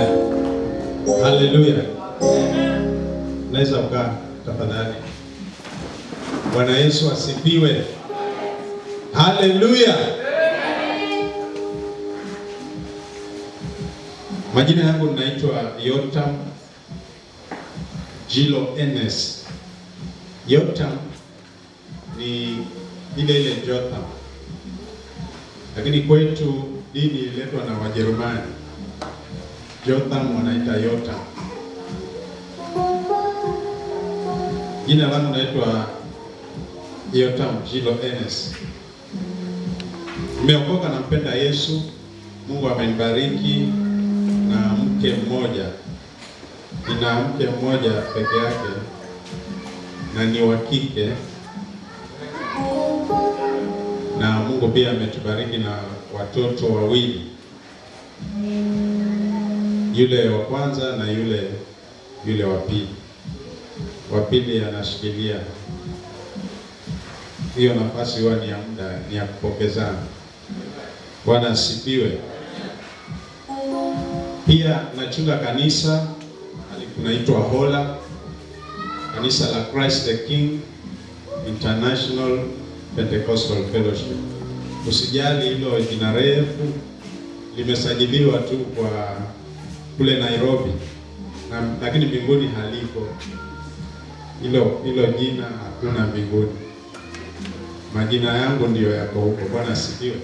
Amen. Haleluya. Naweza kukaa tafadhali. Bwana Yesu asifiwe. Haleluya. Majina yangu ninaitwa Yotam Jilo Enes. Yotam ni ile Jotham, lakini kwetu dini ililetwa na Wajerumani. Jotham wanaita Yotam. Jina langu naitwa Yotam Jilo Enes. Nimeokoka na mpenda Yesu. Mungu amenibariki na mke mmoja. Nina mke mmoja peke yake na ni wa kike, na Mungu pia ametubariki na watoto wawili, yule wa kwanza na yule wa pili. Wa pili anashikilia hiyo nafasi, huwa ni ya muda, ni ya kupokezana. Bwana asifiwe. Pia nachunga kanisa kunaitwa Hola, kanisa la Christ the King International Pentecostal Fellowship. Usijali hilo jina refu, limesajiliwa tu kwa kule Nairobi, lakini mbinguni haliko. Hilo jina hakuna mbinguni. Majina yangu ndiyo yako huko. Bwana asifiwe.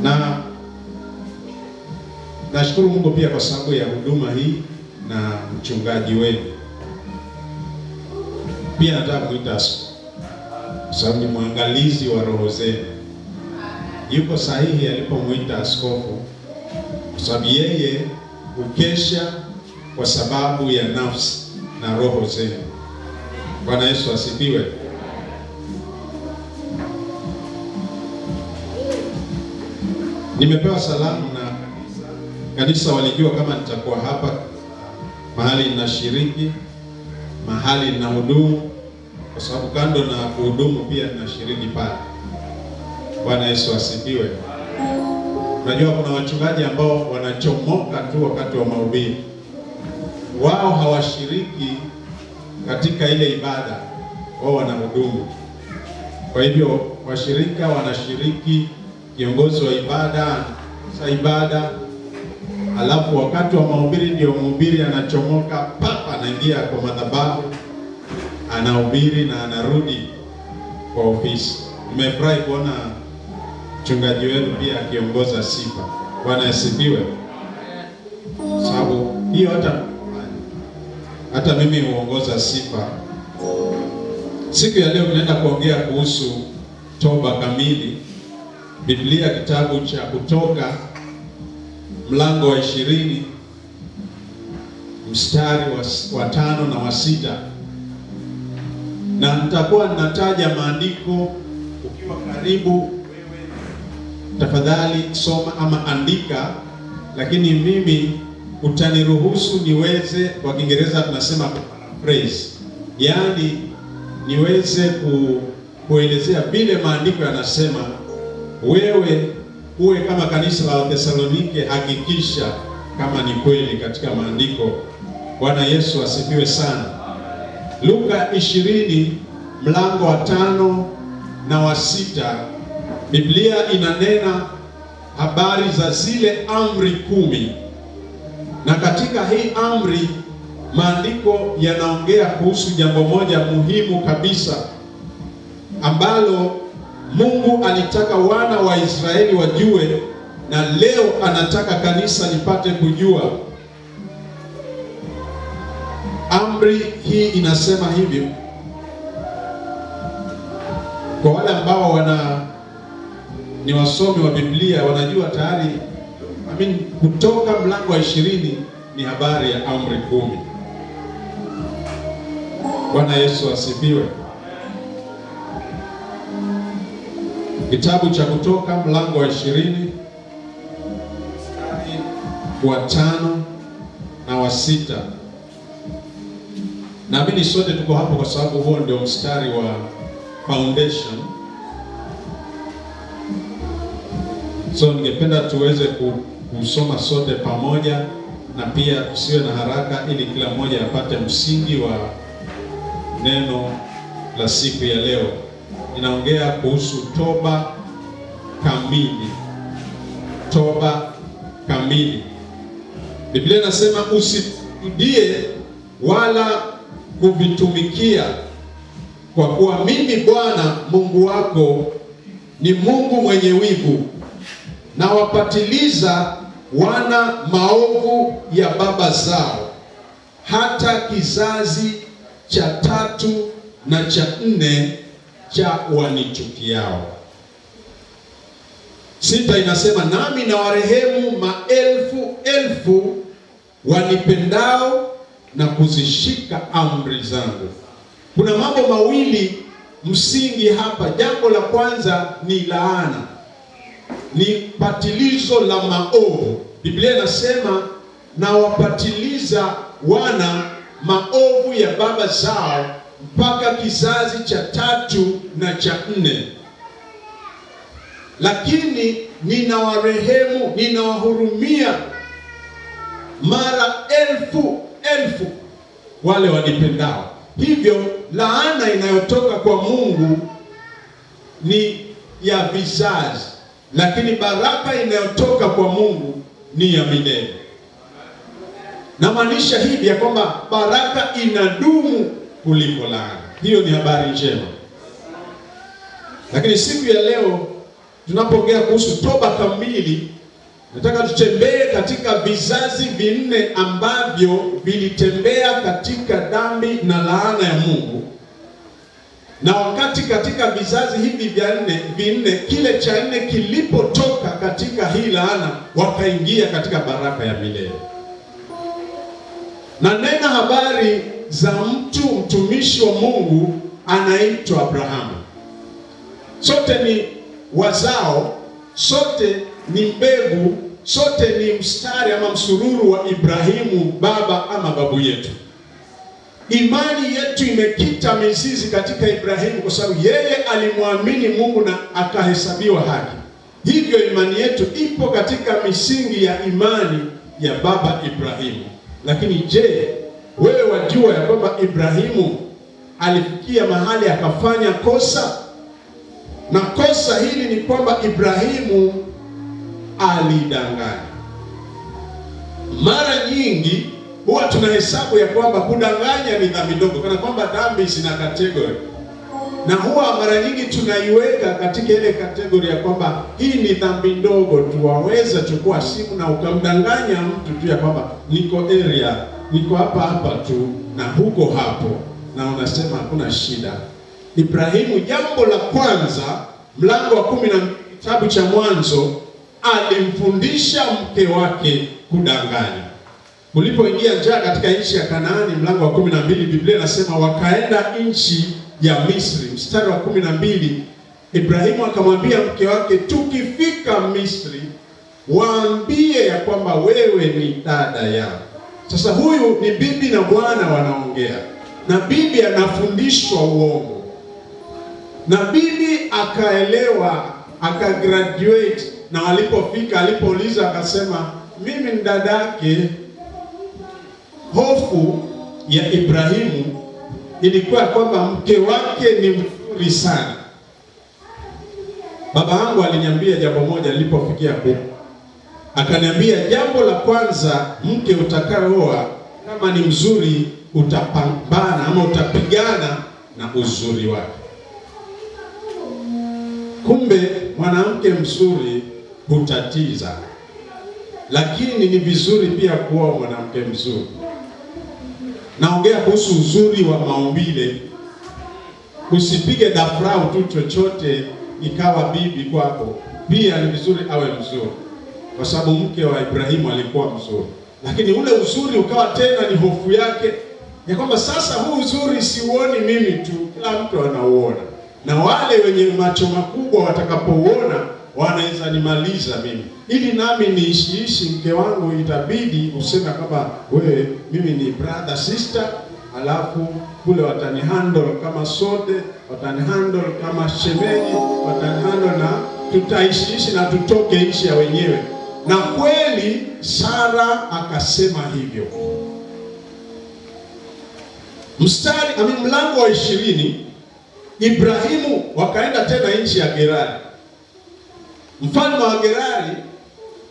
Na nashukuru Mungu pia kwa sababu ya huduma hii na mchungaji wenu. Pia nataka kuita sababu ni mwangalizi wa roho zenu. Yuko sahihi alipomuita askofu, kwa sababu yeye ukesha kwa sababu ya nafsi na roho zenu. Bwana Yesu asifiwe. Nimepewa salamu na kanisa, walijua kama nitakuwa hapa mahali ninashiriki, mahali ninahudumu, kwa sababu kando na kuhudumu pia ninashiriki pale. Bwana Yesu asifiwe. Unajua kuna wachungaji ambao wanachomoka tu wakati wa mahubiri. Wao hawashiriki katika ile ibada, wao wanahudumu. Kwa hivyo washirika wanashiriki, kiongozi wa ibada, alafu wakati wa mahubiri ndio mhubiri anachomoka papa, anaingia kwa madhabahu, anahubiri na anarudi kwa ofisi. Nimefurahi kuona mchungaji wenu pia akiongoza sifa. Bwana asifiwe. Sababu hiyo hata mimi huongoza sifa. Siku ya leo tunaenda kuongea kuhusu toba kamili. Biblia kitabu cha Kutoka mlango wa 20 mstari wa 5 na wa 6. Na nitakuwa ninataja maandiko. Ukiwa karibu wewe, tafadhali soma ama andika, lakini mimi utaniruhusu niweze, kwa Kiingereza tunasema paraphrase, yaani niweze kuelezea vile maandiko yanasema. Wewe uwe kama kanisa la Wathesalonike, hakikisha kama ni kweli katika maandiko. Bwana Yesu asifiwe sana. Luka 20 mlango wa 5 na wa 6, Biblia inanena habari za zile amri 10. Na katika hii amri maandiko yanaongea kuhusu jambo moja muhimu kabisa ambalo Mungu alitaka wana wa Israeli wajue, na leo anataka kanisa lipate kujua. Amri hii inasema hivyo. Kwa wale ambao ni wasomi wa Biblia wanajua tayari, Kutoka mlango wa 20 ni habari ya amri 10. Bwana Yesu asifiwe. Kitabu cha Kutoka mlango wa 20 mstari wa 5 na wa 6. Naamini sote tuko hapo kwa sababu huo ndio mstari wa foundation. So ningependa tuweze kusoma sote pamoja, na pia tusiwe na haraka, ili kila mmoja apate msingi wa neno la siku ya leo. Ninaongea kuhusu toba kamili. Toba kamili. Biblia inasema usirudie wala kuvitumikia, kwa kuwa mimi Bwana Mungu wako ni Mungu mwenye wivu, na wapatiliza wana maovu ya baba zao hata kizazi cha 3 na cha 4 cha wanichukiao. 6 inasema, nami na warehemu maelfu elfu wanipendao na kuzishika amri zangu. Kuna mambo mawili msingi hapa. Jambo la kwanza ni laana, ni patilizo la maovu. Biblia inasema na wapatiliza wana maovu ya baba zao mpaka kizazi cha 3 na cha 4. Lakini ninawarehemu, ninawahurumia mara elfu elfu wale wanipendao. Hivyo laana inayotoka kwa Mungu ni ya vizazi, lakini baraka inayotoka kwa Mungu ni ya milele. Namaanisha hivi ya kwamba baraka inadumu kuliko laana. Hiyo ni habari njema. Lakini siku ya leo tunapoongea kuhusu toba kamili, nataka tutembee katika vizazi 4 ambavyo vilitembea katika dhambi na laana ya Mungu. Na wakati katika vizazi hivi 4, kile cha 4 kilipotoka katika hii laana, wakaingia katika baraka ya milele. Na nena habari za mtumishi wa Mungu anaitwa Abrahamu. Sote ni wazao, sote ni mbegu, sote ni mstari ama msururu wa Ibrahimu, baba ama babu yetu. Imani yetu imekita mizizi katika Ibrahimu kwa sababu yeye alimwamini Mungu na akahesabiwa haki. Hivyo imani yetu ipo katika misingi ya imani ya baba Ibrahimu. Lakini je, wewe wajua ya kwamba Ibrahimu alifikia mahali akafanya kosa? Na kosa hili ni kwamba Ibrahimu alidanganya. Mara nyingi huwa tunahesabu ya kwamba kudanganya ni dhambi ndogo, kana kwamba dhambi zina kategori. Na huwa mara nyingi tunaiweka katika ile kategori ya kwamba hii ni dhambi ndogo tu. Waweza chukua simu na ukamdanganya mtu tu ya kwamba niko area, niko hapa tu na huko hapo, na unasema hakuna shida. Ibrahimu, jambo la kwanza, mlango wa 10 kitabu cha Mwanzo, alimfundisha mke wake kudanganya. Ulipoingia njaa katika nchi ya Kanaani, mlango wa 12, Biblia inasema wakaenda nchi ya Misri. Mstari wa 12, Ibrahimu akamwambia mke wake, tukifika Misri waambie ya kwamba wewe ni dada yao. Sasa huyu ni bibi na bwana wanaongea, na bibi anafundishwa uongo, na bibi akaelewa, akagraduate, na walipofika, alipouliza akasema mimi ni dada yake. Hofu ya Ibrahimu ilikuwa kwamba mke wake ni mzuri sana. Baba yangu aliniambia jambo moja nilipofikia huko. Akaniambia jambo la kwanza, mke utakayeoa kama ni mzuri, utapambana ama utapigana na uzuri wake. Kumbe mwanamke mzuri hutatiza, lakini ni vizuri pia kuoa mwanamke mzuri. Naongea kuhusu uzuri wa maumbile. Usipige dafrau tu chochote ikawa bibi kwako. Pia ni vizuri awe mzuri, kwa sababu mke wa Ibrahimu alikuwa mzuri, lakini ule uzuri ukawa tena ni hofu yake, ya kwamba sasa huu uzuri siuoni mimi tu, kila mtu anauona, na wale wenye macho makubwa watakapouona wanaweza nimaliza mimi. Ili nami niishi mke wangu, itabidi useme kama wewe mimi ni brother sister, alafu kule watanihandle kama sote, watanihandle kama shemeji, watanihandle na tutaishi na tutoke nchi ya wenyewe. Na kweli Sara akasema hivyo. Mlango wa 20, Ibrahimu wakaenda tena nchi ya Gerari. Mfalme wa Gerari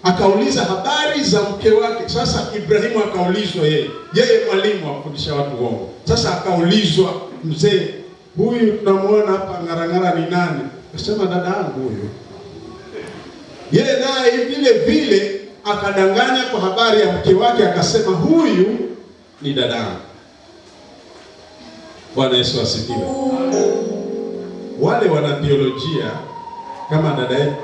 akauliza habari za mke wake. Sasa Ibrahimu akaulizwa yeye mwalimu afundisha watu uongo. Sasa akaulizwa, mzee huyu tunamuona hapa ng'arang'ara ni nani? Akasema dada yangu huyu. Yeye naye vile vile akadanganya kwa habari ya mke wake, akasema huyu ni dada yangu. Bwana Yesu asifiwe. Wale wana theolojia kama dada yetu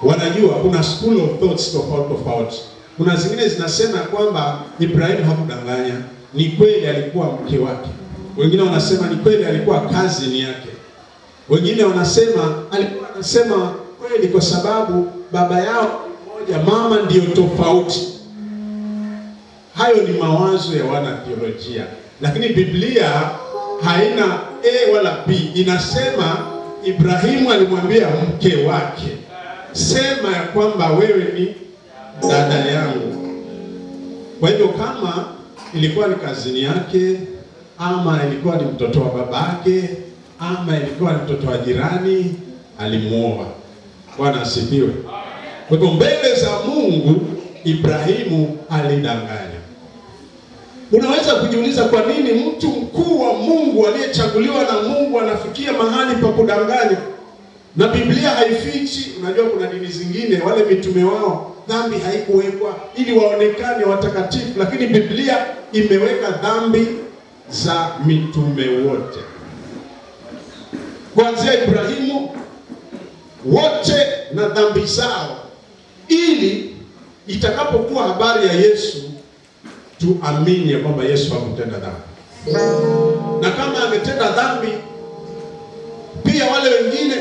wanajua kuna school of thoughts tofauti. Kuna zingine zinasema kwamba Ibrahim hakudanganya, ni kweli alikuwa mke wake. Wengine wanasema ni kweli alikuwa cousin yake. Wengine wanasema alikuwa anasema kweli kwa sababu baba yao mmoja, mama ndio tofauti. Hayo ni mawazo ya wana theolojia, lakini Biblia haina A wala B. Inasema Ibrahimu alimwambia mke wake, sema ya kwamba wewe ni dada yangu. Kwa hivyo kama ilikuwa ni kazini yake, ama ilikuwa ni mtoto wa babake, ama ilikuwa ni mtoto wa jirani, alimuoa. Bwana asifiwe. Kwa hivyo mbele za Mungu Ibrahimu alidanganya. Unaweza kujiuliza kwa nini mtu mkuu wa Mungu aliyechaguliwa na Mungu anafikia mahali pa kudanganya? Na Biblia haifichi. Unajua kuna dini zingine wale mitume wao dhambi haikuwekwa ili waonekane watakatifu, lakini Biblia imeweka dhambi za mitume wote kuanzia Ibrahimu, wote na dhambi zao, ili itakapokuwa habari ya Yesu tuamini ya kwamba Yesu hakutenda dhambi. Na kama ametenda dhambi pia wale wengine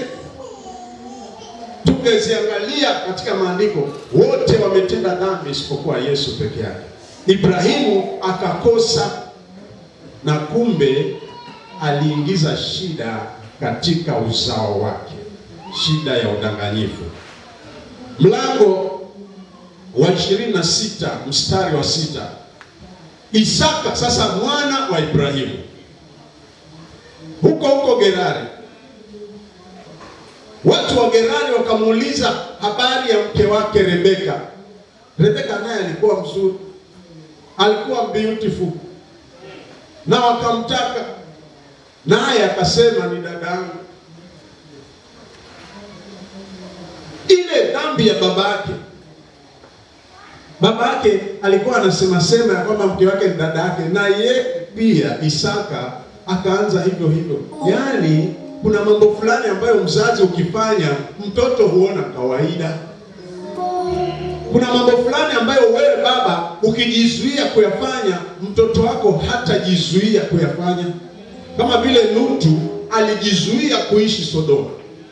tungeziangalia katika maandiko, wote wametenda dhambi isipokuwa Yesu peke yake. Ibrahimu akakosa, na kumbe aliingiza shida katika uzao wake, shida ya udanganyifu. Mlango wa 26 mstari wa 6. Isaka sasa mwana wa Ibrahimu huko Gerari. Watu wa Gerari wakamuuliza habari ya mke wake Rebeka. Rebeka naye alikuwa mzuri, alikuwa beautiful, na wakamtaka, naye akasema ni dadangu. Ile dhambi ya babake alikuwa anasema ya kwamba mke wake ni dada yake, na yeye pia Isaka akaanza hivyo. Yaani kuna mambo fulani ambayo mzazi ukifanya mtoto huona kawaida. Kuna mambo fulani ambayo wewe baba ukijizuia kuyafanya, mtoto wako hatajizuia kuyafanya. Kama vile Lutu alijizuia kuishi Sodoma.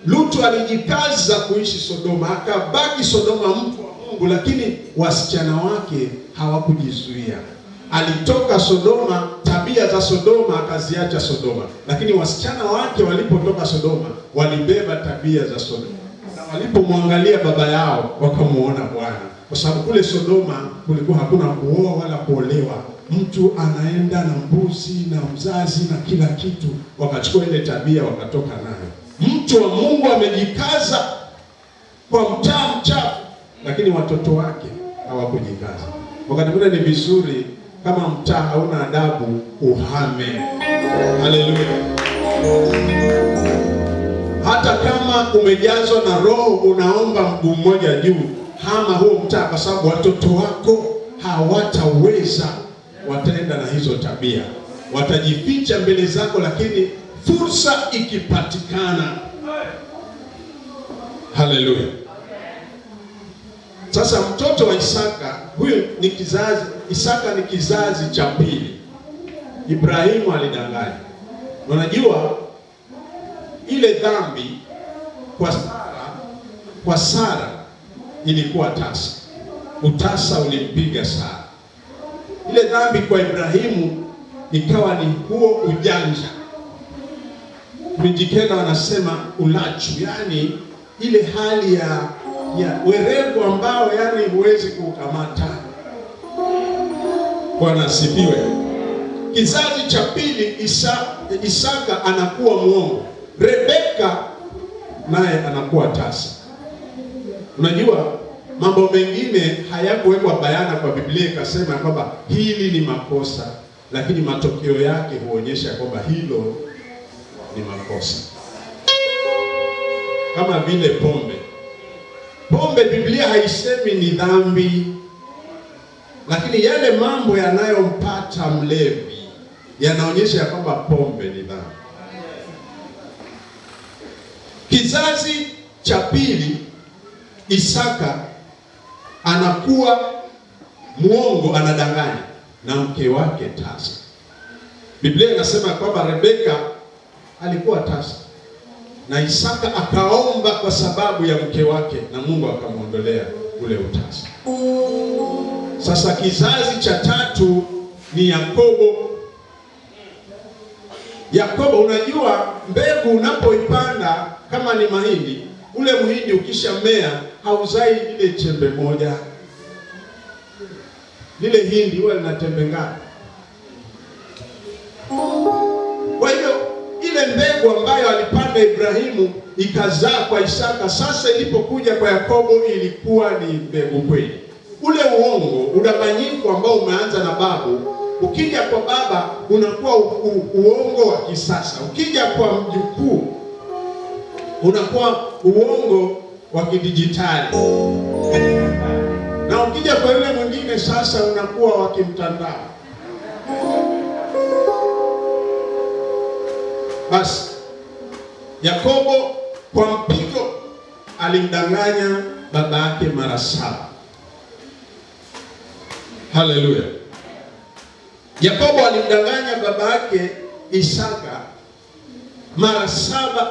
Lutu alijikaza kuishi Sodoma, akabaki Sodoma mtu wa Mungu, lakini wasichana wake hawakujizuia. Alitoka Sodoma, tabia za Sodoma akaziacha Sodoma, lakini wasichana wake walipotoka Sodoma walibeba tabia za Sodoma, na walipomwangalia baba yao wakamuona Bwana, kwa sababu kule Sodoma kulikuwa hakuna kuoa wala kuolewa. Mtu anaenda na mbuzi na mzazi na kila kitu, wakachukua ile tabia wakatoka nayo. Mtu wa Mungu amejikaza kwa mtaa mchafu, lakini watoto wake hawakujikaza. Wakati mwingine ni vizuri kama mtaa hauna adabu uhame. Haleluya. Hata kama umejazwa na Roho unaomba mguu mmoja juu, hama huo mtaa, kwa sababu watoto wako hawataweza, wataenda na hizo tabia, watajificha mbele zako, lakini fursa ikipatikana. Haleluya. Sasa mtoto wa Isaka, huyu ni kizazi, Isaka ni kizazi cha pili. Ibrahimu alidanganya. Unajua ile dhambi kwa Sara ilikuwa tasa. Utasa ulimpiga Sara. Ile dhambi kwa Ibrahimu ikawa ni huo ujanja. Mijikenda wanasema ulachu, yani ile hali ya ya werevu ambao yani huwezi kukamata. Bwana asifiwe. Kizazi cha pili, Isaka anakuwa mwongo, Rebeka naye anakuwa tasa. Unajua mambo mengine hayakuwekwa bayana kwa Biblia ikasema kwamba hili ni makosa, lakini matokeo yake huonyesha kwamba hilo ni makosa. Kama vile pombe. Pombe Biblia haisemi ni dhambi, lakini yale mambo yanayompata mlevi yanaonyesha kwamba pombe ni dhambi. Kizazi cha pili, Isaka anakuwa mwongo, anadanganya na mke wake tasa. Biblia inasema kwamba Rebeka alikuwa tasa na Isaka akaomba kwa sababu ya mke wake na Mungu akamwondolea ule utasa. Sasa kizazi cha tatu ni Yakobo. Yakobo, unajua mbegu unapoipanda kama ni mahindi, ule mhindi ukishamea hauzai ile chembe moja. Lile hindi huwa lina chembe ngapi? Kwa hiyo ile mbegu ambayo alipanda Ibrahimu ikazaa kwa Isaka, sasa ilipokuja kwa Yakobo ilikuwa ni mbegu kweli. Ule uongo, udanganyifu ambao umeanza na babu, ukija kwa baba unakuwa uongo wa kisasa. Ukija kwa mjukuu unakuwa uongo wa kidijitali. Na ukija kwa yule mwingine sasa unakuwa wa kimtandao. Basi Yakobo kwa mpigo alimdanganya baba yake mara 7. Haleluya. Yakobo alimdanganya baba yake Isaka mara 7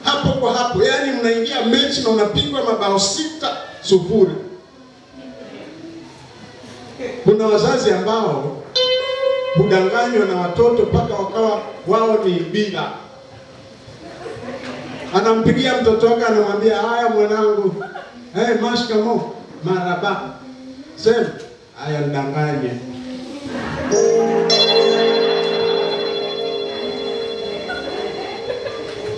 hapo kwa hapo. Yaani mnaingia mechi na unapigwa mabao 6-0. Kuna wazazi ambao hudanganywa na watoto mpaka wakawa wao ni bila. Anampigia mtoto wake anamwambia, haya mwanangu, mashikamo, maraba. Sema, haya ndanganye.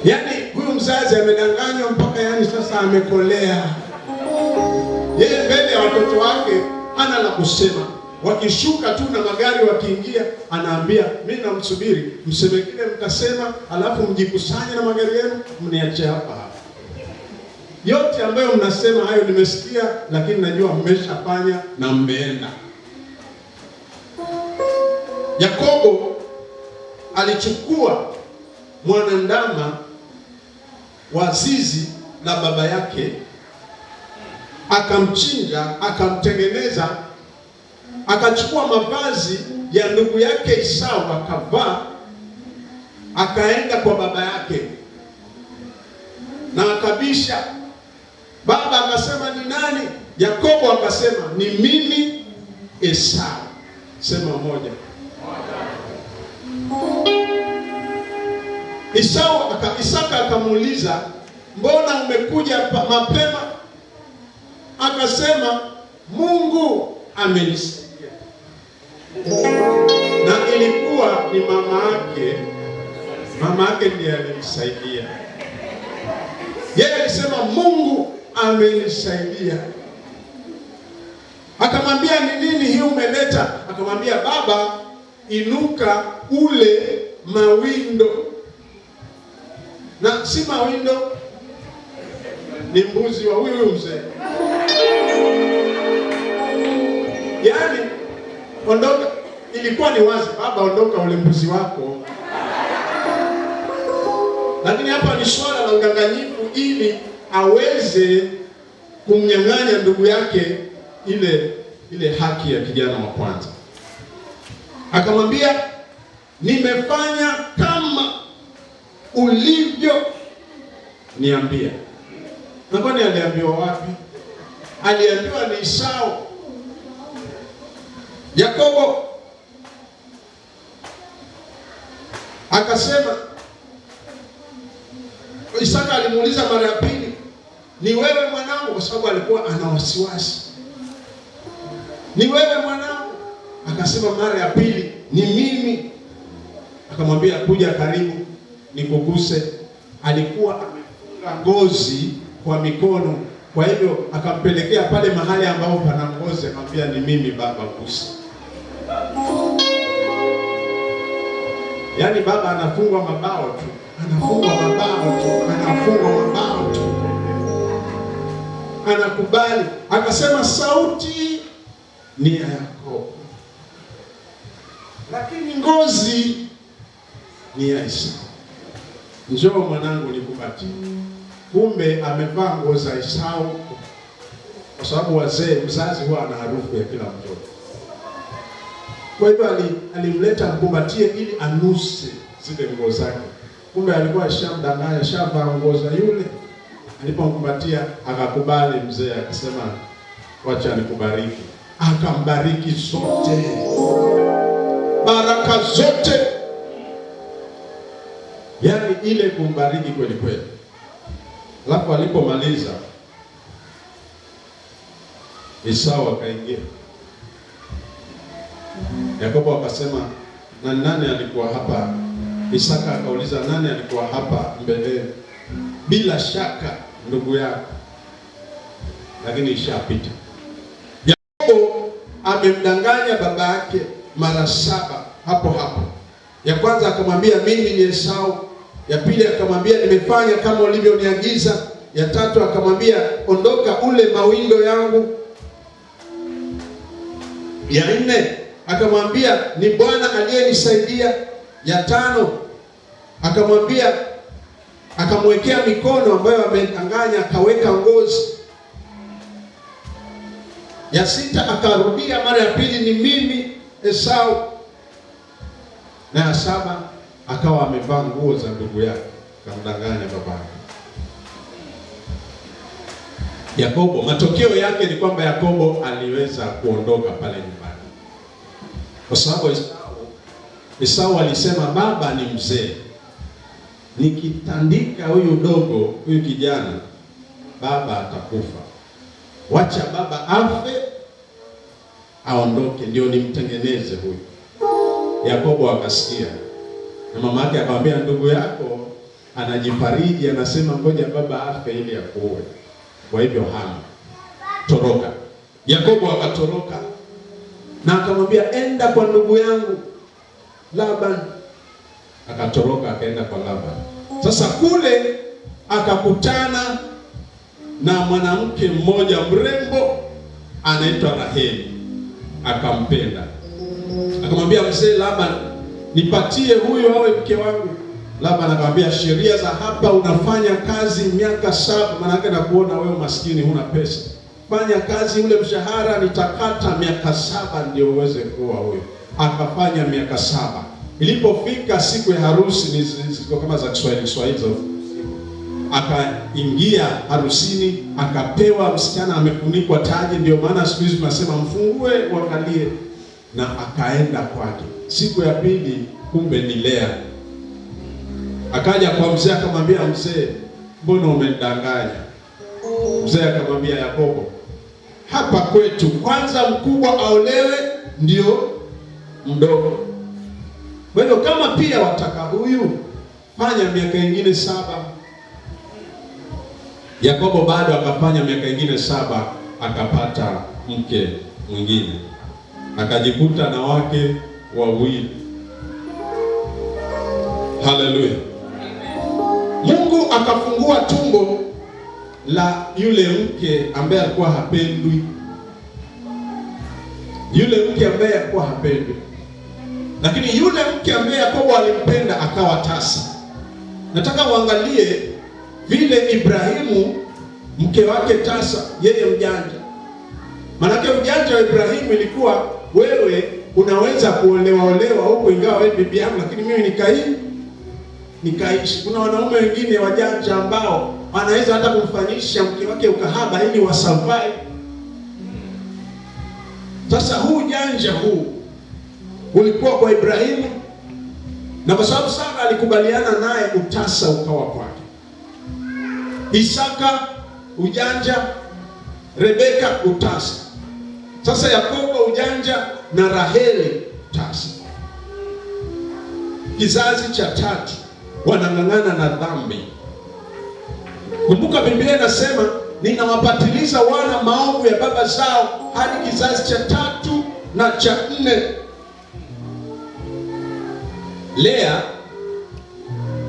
Yaani huyu mzazi amedanganywa mpaka yani sasa amekolea. Yeye mbele ya watoto wake hana la kusema. Wakishuka tu na magari wakiingia, anaambia mimi namsubiri, mseme kile mtasema, alafu mjikusanye na magari yenu mniache hapa. Yote ambayo mnasema hayo nimesikia, lakini najua mmeshafanya na mmeenda. Yakobo alichukua mwanandama wa zizi la baba yake, akamchinja, akamtengeneza, akachukua mavazi ya ndugu yake Esau akavaa, akaenda kwa baba yake na akabisha. Baba akasema, ni nani? Yakobo akasema, ni mimi Esau. Sema moja. Isaka akamuuliza, mbona umekuja mapema? Akasema, Mungu amenisaidia. Na ilikuwa ni mama yake ndiye alimsaidia. Yeye alisema Mungu amenisaidia. Akamwambia, ni nini hii umeleta? Akamwambia, baba, inuka ule mawindo. Na si mawindo, ni mbuzi wa huyu mzee. Yaani ondoka, ilikuwa ni wazi, baba ondoka ule mbuzi wako. Lakini hapa ni swala la udanganyifu ili aweze kumnyang'anya ndugu yake ile haki ya kijana wa kwanza. Akamwambia, nimefanya kama ulivyo niambia. Na kwani aliambiwa wapi? Aliambiwa ni Esau. Yakobo akasema, Isaka alimuuliza mara ya pili, ni wewe mwanangu, kwa sababu alikuwa ana wasiwasi. Ni wewe mwanangu. Akasema mara ya pili, ni mimi. Akamwambia kuja karibu nikuguse. Alikuwa amefunga ngozi kwa mikono, kwa hivyo akampelekea pale mahali ambapo pana ngozi, akamwambia ni mimi baba, gusa. Yaani baba anafungwa mabao tu, anafungwa mabao tu, anafungwa mabao tu, anakubali. Akasema sauti ni ya Yakobo, lakini ngozi ni ya Esau. Njoo mwanangu nikupatie. Kumbe amevaa nguo za Esau, kwa sababu mzazi huwa ana harufu ya kila mtoto. Kwa hivyo alimleta mkumbatie ili anuse zile nguo zake. Kumbe alikuwa shamdanganya, shavaa nguo za yule. Alipomkumbatia akakubali mzee, akisema wacha nikubariki. Akambariki zote, baraka zote, yaani ile kumbariki kweli kweli. Alafu alipomaliza, Esau akaingia. Yakobo akasema, na nani alikuwa hapa? Isaka akauliza, nani alikuwa hapa mbele? Bila shaka ndugu yako, lakini ishapita. Yakobo amemdanganya baba yake mara 7 hapo hapo. Ya kwanza akamwambia mimi ni Esau. Ya pili akamwambia nimefanya kama ulivyoniagiza. Ya tatu akamwambia ondoka ule mawindo yangu. Ya 4 akamwambia ni Bwana aliyenisaidia. Ya 5 akamwambia, akamwekea mikono ambayo amedanganya, akaweka ngozi. Ya 6 akarudia mara ya pili, ni mimi Esau. Na ya 7 akawa amevaa nguo za ndugu yake, akamdanganya babake. Yakobo, matokeo yake ni kwamba Yakobo aliweza kuondoka pale nyumbani, kwa sababu Esau alisema baba ni mzee, nikitandika huyu dogo, huyu kijana, baba atakufa. Wacha baba afe aondoke ndio nimtengeneze huyu. Yakobo akasikia, na mama yake akamwambia ndugu yako anajifariji, anasema ngoja baba afe ili akuoe. Kwa hivyo hama, toroka. Yakobo akatoroka na akamwambia enda kwa ndugu yangu Laban. Akatoroka akaenda kwa Laban. Sasa kule akakutana na mwanamke mmoja mrembo anaitwa Raheli. Akampenda. Akamwambia mzee Laban, nipatie huyo awe mke wangu. Laban akamwambia sheria za hapa, unafanya kazi miaka 7, maana yake nakuona wewe maskini huna pesa. Fanya kazi ule mshahara nitakata miaka 7 ndio uweze kuoa huyo. Akafanya miaka 7. Ilipofika siku ya harusi, ni ziko kama za Kiswahili hizo, akaingia harusini, akapewa msichana amefunikwa taji, ndio maana siku hizi tunasema mfungue uangalie, na akaenda kwake. Siku ya pili kumbe ni Lea. Akaja kwa mzee akamwambia, mzee mbona umendanganya? Mzee akamwambia Yakobo, hapa kwetu kwanza mkubwa aolewe ndio mdogo. Kwa hiyo kama pia wataka huyu, fanya miaka ingine 7. Yakobo bado akafanya miaka ingine 7, akapata mke mwingine, akajikuta na wake wawili. Haleluya. Mungu akafungua tumbo la yule mke ambaye alikuwa hapendwi. Yule mke ambaye alikuwa hapendwi. Lakini yule mke ambaye Yakobo alimpenda akawa tasa. Nataka uangalie vile Ibrahimu mke wake tasa, yeye mjanja. Manake ujanja wa Ibrahimu ilikuwa wewe unaweza kuolewa huko ingawa wewe bibi yangu, lakini mimi nikaishi. Kuna wanaume wengine wajanja ambao wanaweza hata kumfanyisha mke wake ukahaba ili wasurvive. Sasa huu janja huu ulikuwa kwa Ibrahimu, na kwa sababu Sara alikubaliana naye, utasa ukawa kwake. Isaka ujanja, Rebeka utasa. Sasa Yakobo ujanja na Raheli utasa. Kizazi cha tatu wanang'ang'ana na dhambi. Kumbuka Biblia inasema ninawapatiliza wana maovu ya baba zao hadi kizazi cha tatu na cha nne. Lea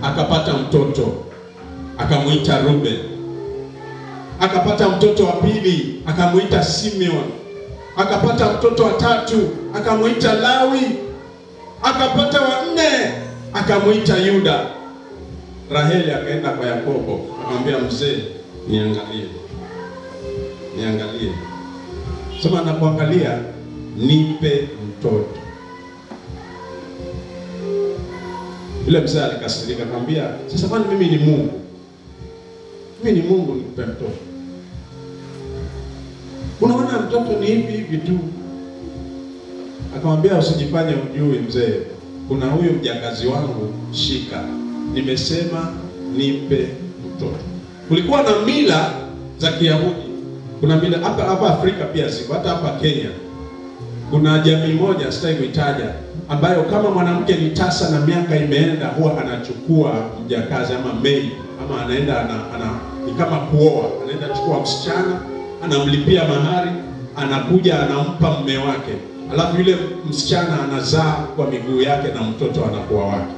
akapata mtoto akamuita Ruben. Akapata mtoto wa pili akamuita Simeon. Akapata mtoto wa tatu akamuita Lawi. Akapata wa nne akamuita Yuda. Raheli akaenda kwa Yakobo akamwambia, mzee, niangalie. Sema anakuangalia, nipe mtoto. Yule mzee alikasirika akamwambia, sasa kwani mimi ni Mungu? Mimi ni Mungu nikupe mtoto? Unaona mtoto ni hivi tu. Akamwambia, usijifanye ujui mzee, kuna huyu mjakazi wangu, shika. Nimesema nipe mtoto. Kulikuwa na mila za Kiyahudi. Kuna mila hapa Afrika pia ziko, hata hapa Kenya. Kuna jamii moja sitaki kuitaja, ambayo kama mwanamke ni tasa na miaka imeenda, huwa anachukua mjakazi ama maid, ama anaenda ni kama kuoa, anaenda chukua msichana, anamlipia mahari, anakuja anampa mume wake, alafu yule msichana anazaa kwa miguu yake na mtoto anakuwa wake.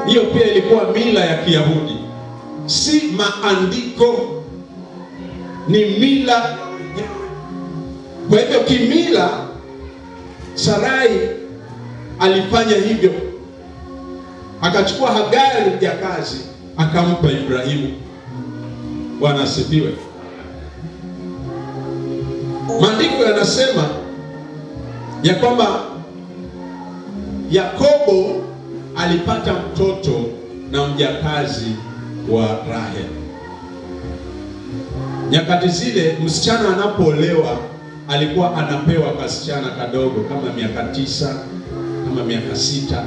Hiyo pia ilikuwa mila ya Kiyahudi, si maandiko, ni mila. Kwa hivyo kimila Sarai alifanya hivyo, akachukua Hagari mjakazi akampa Ibrahimu. Bwana asifiwe. Maandiko yanasema ya kwamba Yakobo alipata mtoto na mjakazi wa Rahel. Nyakati zile msichana anapoolewa alikuwa anapewa kasichana kadogo kama miaka 9 kama miaka 6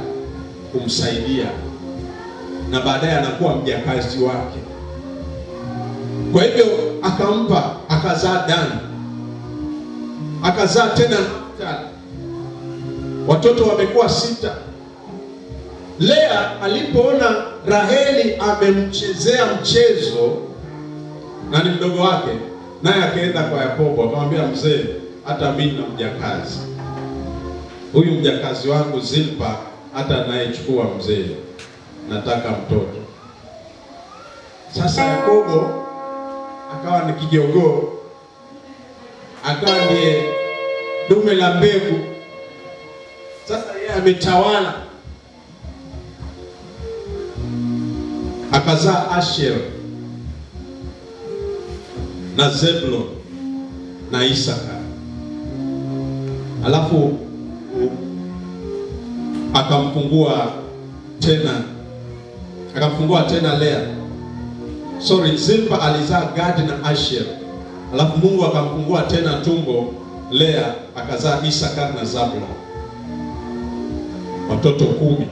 kumsaidia, na baadaye anakuwa mjakazi wake. Kwa hivyo akampa, akazaa Dani, akazaa tena Naftali. Watoto wamekuwa 6. Lea alipoona Raheli amemchezea mchezo na ni mdogo wake, naye akaenda kwa Yakobo akamwambia, mzee, hata mimi na mjakazi, huyu mjakazi wangu Zilpa hata anayechukua mzee, nataka mtoto. Sasa Yakobo akawa ni kijogoo, akawa ndiye dume la mbegu. Sasa yeye ametawala, akazaa Asher na Zebulon na Isaka. Alafu akamfungua tena Lea. Zilpa alizaa Gadi na Asher. Alafu Mungu akamfungua tena tumbo Lea, akazaa Isaka na Zabulon, watoto 10.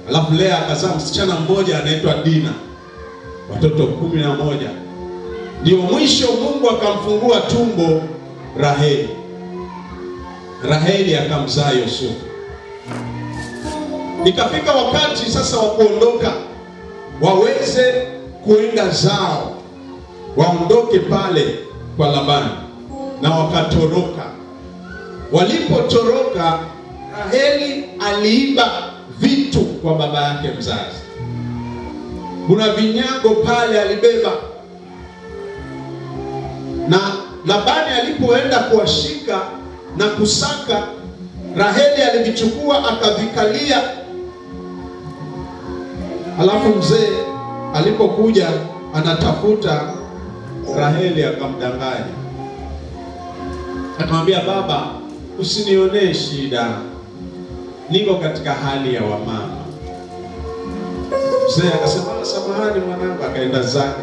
Alafu Lea akazaa msichana mmoja anaitwa Dina, watoto 11. Ndio mwisho Mungu akamfungua tumbo Raheli. Raheli akamzaa Yusufu. Ikafika wakati sasa wa kuondoka, waweze kuenda zao, waondoke pale kwa Labani, na wakatoroka. Walipotoroka, Raheli aliiba vitu kwa baba yake mzazi. Kuna vinyago pale alibeba, na Labani alipoenda kuwashika na kusaka, Raheli alivichukua akavikalia. Alafu mzee alipokuja anatafuta Raheli, akamdanganya, akamwambia, baba, usinionee shida, niko katika hali ya wamama. Mzee akasema, samahani mwanangu, akaenda zake.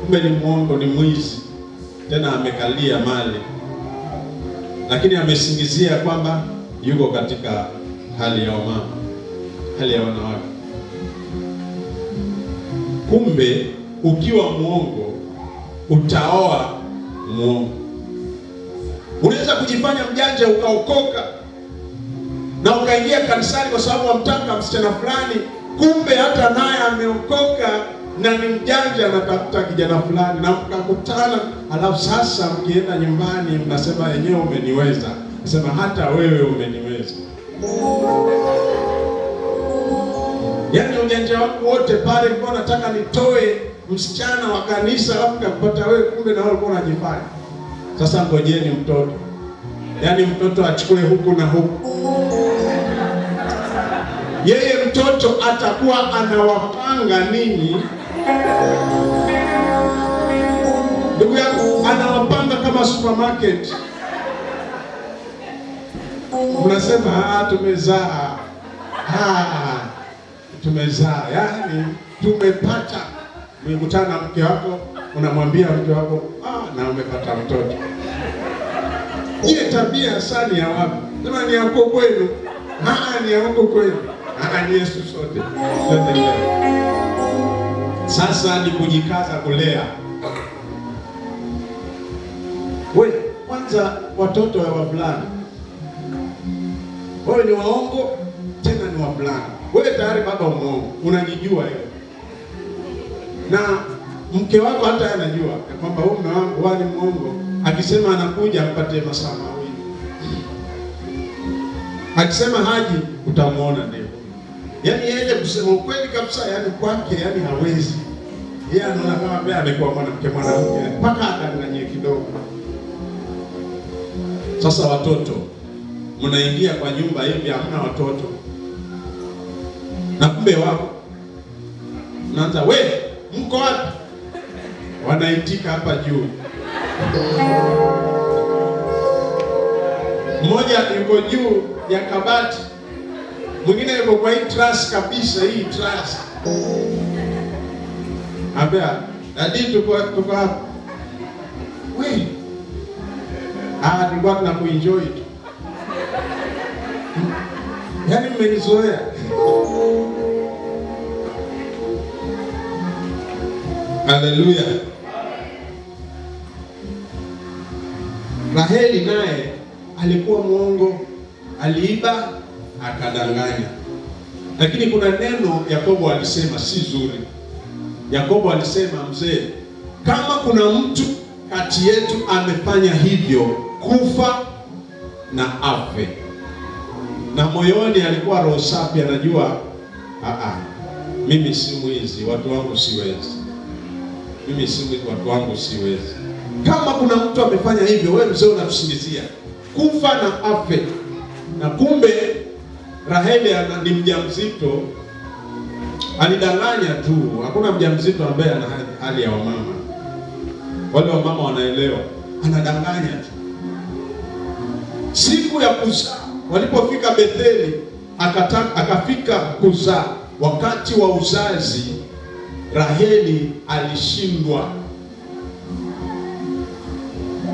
Kumbe ni mwongo, ni mwizi, tena amekalia mali, lakini amesingizia kwamba yuko katika hali ya wamama, hali ya wanawake. Kumbe ukiwa muongo utaoa muongo. Unaweza kujifanya mjanja ukaokoka na ukaingia kanisani kwa sababu wamtaka msichana fulani, kumbe hata naye ameokoka na ni mjanja, anatafuta kijana fulani na mkakutana. Alafu sasa mkienda nyumbani mnasema yenyewe umeniweza, nasema hata wewe umeniweza. Yaani ujanja wangu wote pale nilikuwa nataka nitoe msichana wa kanisa, alafu kapata wewe, kumbe na wewe ulikuwa unajifanya. Sasa ngojeni mtoto, yaani mtoto achukue huku na huku. Yeye mtoto atakuwa anawapanga ninyi, ndugu yangu, anawapanga kama supermarket. Mnasema tumezaa, tumezaa, yaani tumepata. Mkutana na mke wako, unamwambia mke wako na umepata mtoto. Ile tabia sana ya wapi? Sema ni yako kwenu. Ni yako kwenu. Ni Yesu sote. Sasa ni kujikaza kulea. Wewe kwanza watoto wa wavulana, wewe ni waongo tena ni wavulana. Wewe tayari baba muongo, unajijua hiyo. Na mke wako hata anajua kwamba wewe mume wangu ni muongo. Akisema anakuja mpatie masaa mawili. Akisema haji utamuona ndio. Yaani yeye kusema ukweli kabisa, yaani kwake yaani hawezi. Yeye anaona kama vile amekuwa mwanamke mpaka akanganyie kidogo. Sasa watoto mnaingia kwa nyumba hivi hamna watoto. Na kumbe wako. Unaanza wewe mko wapi? Wanaitika hapa juu. Mmoja yuko juu ya kabati, mwingine yuko kwa hii truss kabisa, hii truss. Abia, dadi tuko hapa. Wewe. Tulikuwa tunakuenjoy tu. Yaani mmenizoea. Haleluya. Raheli naye alikuwa muongo, aliiba, akadanganya. Lakini kuna neno Yakobo alisema si zuri. Yakobo alisema, mzee, kama kuna mtu kati yetu amefanya hivyo, kufa na afe. Na moyoni alikuwa roho safi, anajua mimi si mwizi, watu wangu siwezi. Mimi si mwizi, watu wangu siwezi. Kama kuna mtu amefanya hivyo, wewe mzee unatusingizia kufa na afe. Na kumbe Raheli ni mjamzito, alidanganya tu. Hakuna mjamzito ambaye ana hali ya wamama. Wale wamama wanaelewa, anadanganya tu. Siku ya kuzaa, walipofika Betheli, akafika kuzaa. Wakati wa uzazi Raheli alishindwa,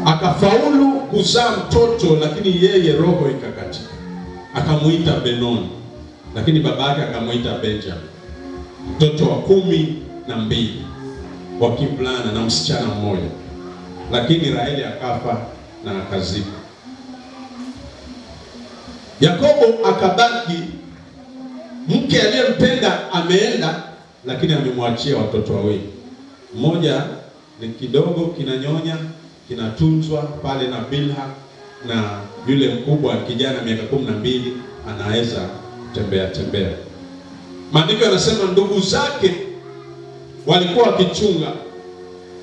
akafaulu kuzaa mtoto, lakini yeye roho ikakatika. Akamuita Benoni, lakini babake akamuita Benjamin, mtoto wa 12 wa kivulana na msichana mmoja. Lakini Raheli akafa na akazikwa. Yakobo akabaki, mke aliyempenda ameenda, lakini amemwachia watoto wawili. Mmoja ni kidogo kinanyonya, kinatunzwa pale na Bilha, na yule mkubwa kijana miaka 12 anaweza tembea. Maandiko yanasema ndugu zake walikuwa wakichunga,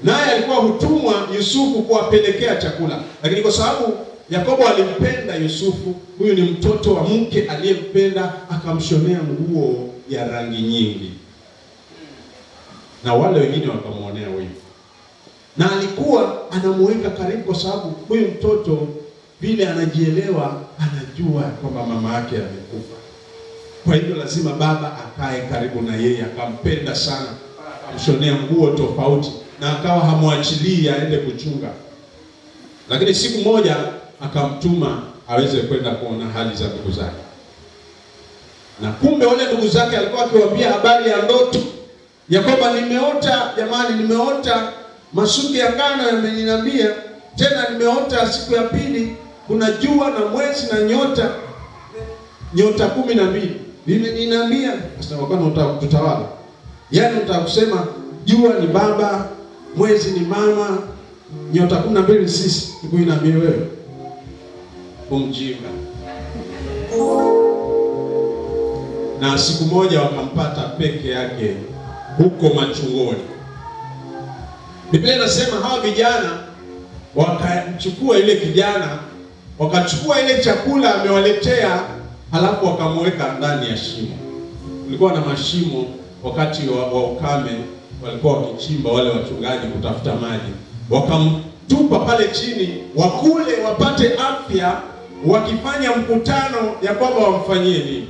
naye alikuwa hutumwa Yusufu kuwapelekea chakula. Lakini kwa sababu Yakobo alimpenda Yusufu, huyu ni mtoto wa mke aliyempenda, akamshonea nguo ya rangi nyingi, na wale wengine wakamuonea wivu. Na alikuwa anamuweka karibu kwa sababu huyu mtoto vile anajielewa, anajua kwamba mama yake amekufa. Kwa hivyo lazima baba akae karibu na yeye, akampenda sana, akamshonea nguo tofauti, na akawa hamwachilii aende kuchunga. Lakini siku moja akamtuma aweze kwenda kuona hali za ndugu zake. Na kumbe wale ndugu zake alikuwa akiwaambia habari ya ndoto, ya kwamba nimeota, jamani, nimeota masuke ya ngano yameninambia, tena nimeota siku ya pili kuna jua na mwezi na nyota 12 vimeninambia. Sasa wakati utatawala, yaani utakusema jua ni baba, mwezi ni mama, nyota 12 sisi tukuinambia wewe, umjinga. Na siku moja wakampata peke yake huko machungoni. Biblia inasema hawa vijana wakamchukua ile kijana, wakachukua ile chakula amewaletea, halafu wakamweka ndani ya shimo. Kulikuwa na mashimo wakati wa ukame, walikuwa wakichimba wale wachungaji kutafuta maji, wakamtupa pale chini, wakule wapate afya, wakifanya mkutano ya kwamba wamfanyie nini.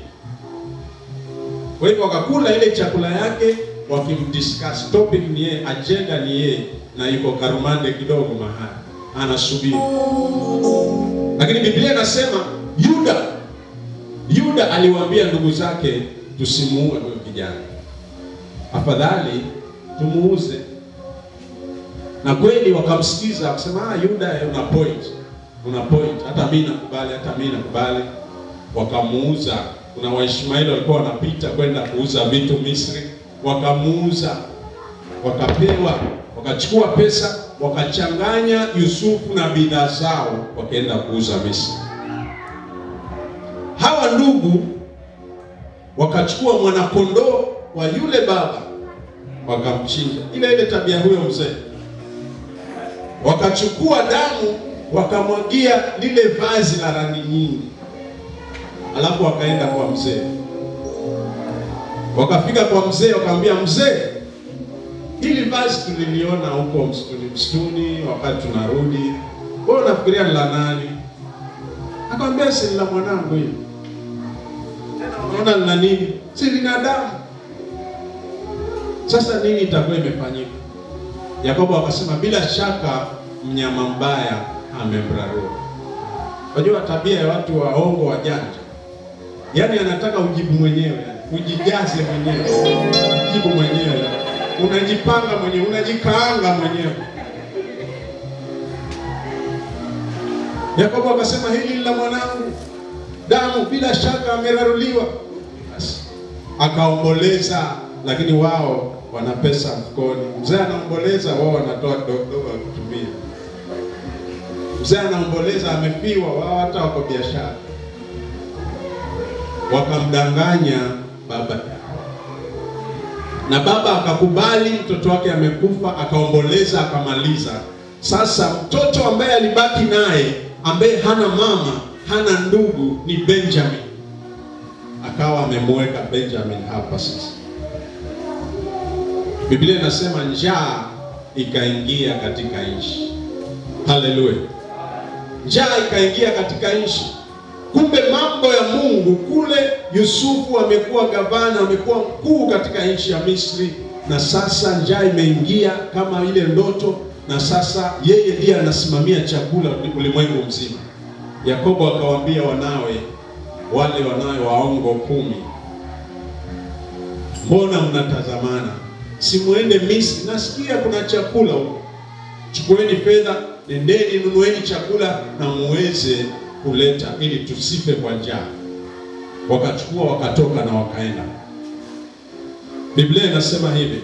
Kwa hivyo wakakula ile chakula yake, wakimdiscuss, topic ni yeye, agenda ni yeye, na yuko karumande kidogo mahali anasubiri. Lakini Biblia inasema Yuda aliwaambia ndugu zake, tusimuue huyo kijana, afadhali tumuuze. Na kweli wakamsikiza, wakasema Yuda, una point, hata mimi nakubali. Wakamuuza. Kuna Waishmaeli walikuwa wanapita kwenda kuuza vitu Misri, wakamuuza, wakapewa, wakachukua pesa, wakachanganya Yusufu na bidhaa zao, wakaenda kuuza Misri. Hawa ndugu wakachukua mwanakondoo wa yule baba, wakamchinja, ile tabia huyo mzee. Wakachukua damu, wakamwagia lile vazi la rangi nyingi, alafu wakaenda kwa mzee. Wakafika kwa mzee, wakamwambia, mzee, hili vazi tuliliona huko msituni wakati tunarudi, wewe unafikiria ni la nani? Akamwambia, si la mwanangu hili. Tena unaona lina nini? Si lina damu. Sasa nini itakuwa imefanyika? Yakobo akasema, bila shaka mnyama mbaya amemrarua. Unajua tabia ya watu waongo wajanja, yaani anataka ujibu mwenyewe, ujijaze mwenyewe, ujibu mwenyewe, unajipanga mwenyewe, unajikaanga mwenyewe. Yakobo akasema, hili la mwanangu, damu, bila shaka ameraruliwa. Basi akaomboleza, lakini wao wana pesa mfukoni. Mzee anaomboleza, wao wanatoa kidogo kutumia. Mzee anaomboleza amefiwa, wao hata wako biashara. Wakamdanganya baba, na baba akakubali mtoto wake amekufa, akaomboleza, akamaliza. Sasa mtoto ambaye alibaki naye, ambaye hana mama, hana ndugu, ni Benjamin. Akawa amemweka Benjamin hapa sasa. Biblia inasema njaa ikaingia katika nchi. Haleluya. Njaa ikaingia katika nchi. Kumbe mambo ya Mungu kule, Yusufu amekuwa gavana, amekuwa mkuu katika nchi ya Misri, na sasa njaa imeingia kama ile ndoto, na sasa yeye ndiye anasimamia chakula ulimwengu mzima. Yakobo akawaambia wanawe, wale waongo 10, mbona mnatazamana? Si muende Misri, nasikia kuna chakula huko. Chukueni fedha, nendeni nunueni chakula na muweze kuleta ili tusife kwa njaa. Wakachukua, wakatoka na wakaenda. Biblia inasema hivi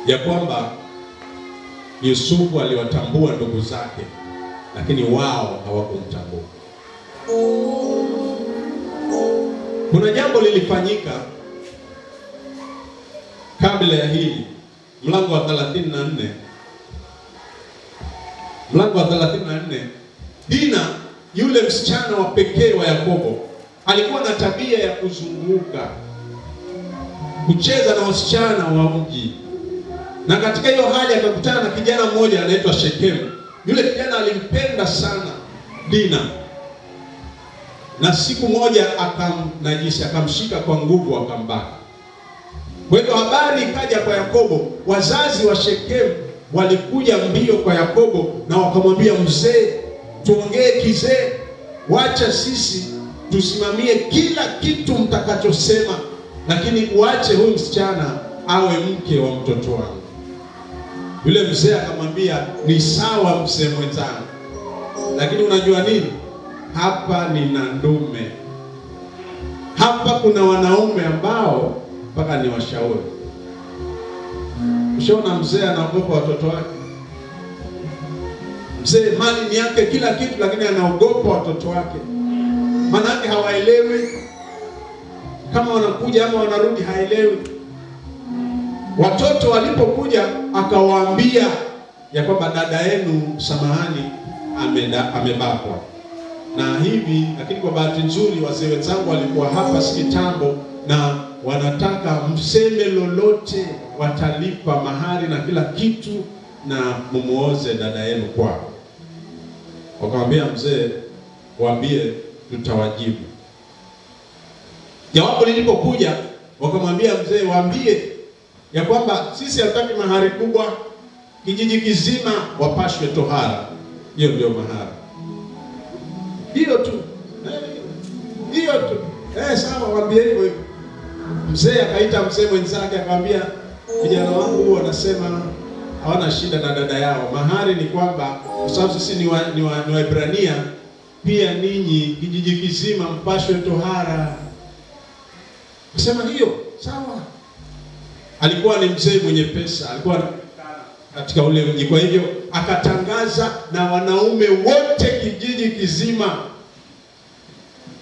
ya kwamba Yusufu aliwatambua ndugu zake, lakini wao hawakumtambua. Kuna jambo lilifanyika kabla ya hili. Mlango wa 34, Dina, yule msichana wa pekee wa Yakobo, alikuwa na tabia ya kuzunguka, kucheza na wasichana wa mji. Na katika hiyo hali akakutana na kijana mmoja anaitwa Shekemu. Yule kijana alimpenda sana Dina, na siku moja akamnajisi, akamshika kwa nguvu, akambaka. Kwa hivyo habari ikaja kwa Yakobo. Wazazi wa Shekemu walikuja mbio kwa Yakobo na wakamwambia, mzee, tuongee kizee, wacha sisi tusimamie kila kitu mtakachosema, lakini uache huyu msichana awe mke wa mtoto wangu. Yule mzee akamwambia, ni sawa mzee mwenzangu, lakini unajua nini? Hapa nina ndume. Hapa kuna wanaume ambao mpaka ni washauri. Ushaona mzee anaogopa watoto wake? Mzee mali ni yake, kila kitu, lakini anaogopa watoto wake. Maana yake hawaelewi kama wanakuja ama wanarudi, haelewi. Watoto walipokuja akawaambia ya kwamba dada yenu, samahani, amebakwa na hivi. Lakini kwa bahati nzuri wazee wenzangu walikuwa hapa si kitambo, na wanataka mseme lolote, watalipa mahari na kila kitu na mumuoze dada yenu kwao. Wakamwambia mzee, waambie tutawajibu. Jawabu lilipokuja wakamwambia mzee, waambie ya kwamba sisi hatutaki mahari kubwa, kijiji kizima wapashwe tohara. Hiyo ndio mahari. Hiyo tu. Hiyo tu. Sawa, waambie hivyo hivyo. Mzee akaita mzee mwenzake akamwambia, vijana wangu wanasema hawana shida na dada yao. Mahari ni kwamba kwa sababu sisi ni Waebrania, pia ninyi kijiji kizima mpashwe tohara. Kusema hiyo, sawa. Alikuwa ni mzee mwenye pesa, alikuwa katika ule mji. Kwa hivyo akatangaza na wanaume wote kijiji kizima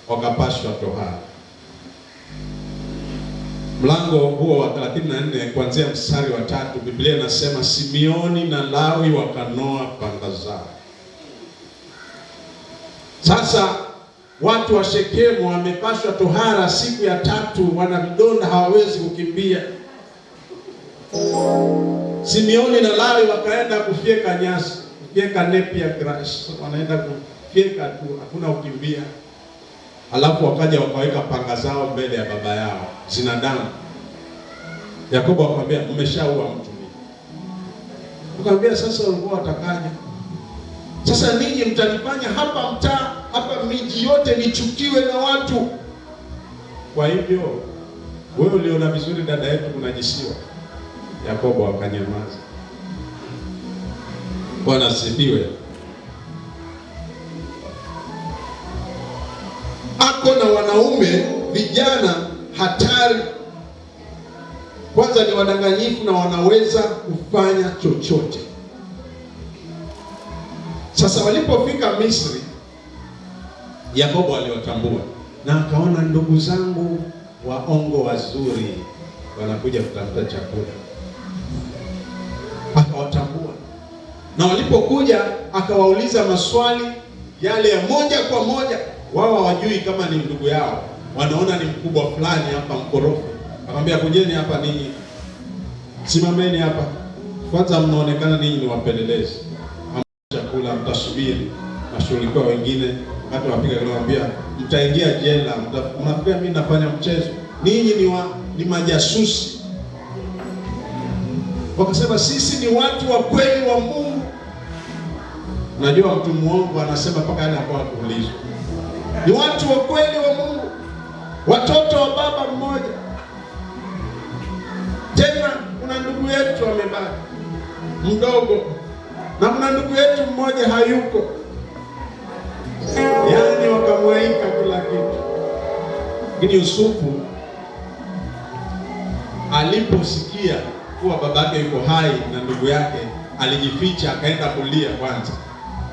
wakapashwa tohara. Mlango huo wa 34 kuanzia mstari wa 3, Biblia inasema Simeoni na Lawi wakanoa panga zao. Sasa watu wa Shekemu wamepashwa tohara siku ya 3, wana vidonda, hawawezi kukimbia. Simeoni na Lawi wakaenda kufyeka nyasi, kufyeka nepia grass, wanaenda kufyeka tu, hakuna ukimbia. Alafu wakaja wakaweka panga zao mbele ya baba yao, zina damu. Yakobo akamwambia, mmeshaua mtu. Akamwambia, sasa walikuwa watakaje? Sasa ninyi mtanifanya hapa mtaa, hapa miji yote nichukiwe na watu. Kwa hivyo wewe uliona vizuri dada yetu kunajisiwa. Yakobo akanyamaza. Bwana asifiwe. Ako na wanaume vijana hatari. Kwanza ni wadanganyifu na wanaweza kufanya chochote. Sasa walipofika Misri, Yakobo aliwatambua na akaona, ndugu zangu waongo wazuri wanakuja kutafuta chakula. Akawatambua, na walipokuja akawauliza maswali yale ya moja kwa moja. Wao hawajui kama ni ndugu yao, wanaona ni mkubwa fulani hapa mkorofi. Akamwambia, kujeni hapa ninyi, simameni hapa kwanza, mnaonekana ninyi ni wapelelezi, chakula mtasubiri, mashughulikia wengine. Wakati wapiga akamwambia, mtaingia jela, mnafikiria mimi nafanya mchezo? Ninyi ni majasusi. Wakasema, sisi ni watu wa kweli wa Mungu. Unajua mtu muongo anasema mpaka yale ambayo kuulizwa. Ni watu wa kweli wa Mungu, watoto wa baba mmoja. Tena kuna ndugu yetu amebaki mdogo, na kuna ndugu yetu mmoja hayuko. Yaani wakamwaika kila kitu. Lakini Yusufu aliposikia kuwa babake yuko hai na ndugu yake, alijificha, akaenda kulia kwanza.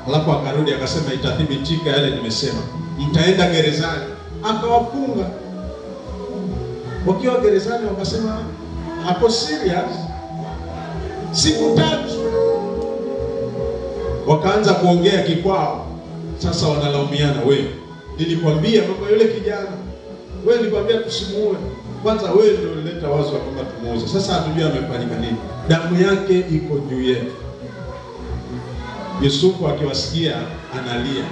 Alafu akarudi akasema, itathibitika yale nimesema, mtaenda gerezani. Akawafunga. Wakiwa gerezani wakasema, hapo serious? Siku 3. Wakaanza kuongea kikwao. Sasa wanalaumiana, wewe nilikwambia mambo yule kijana, wewe nilikwambia tusimuue. Kwanza wewe ndio ulileta wazo wa kwamba tumuuze. Sasa hatujui amefanyika nini. Damu yake iko juu yetu. Yusufu akiwasikia analia.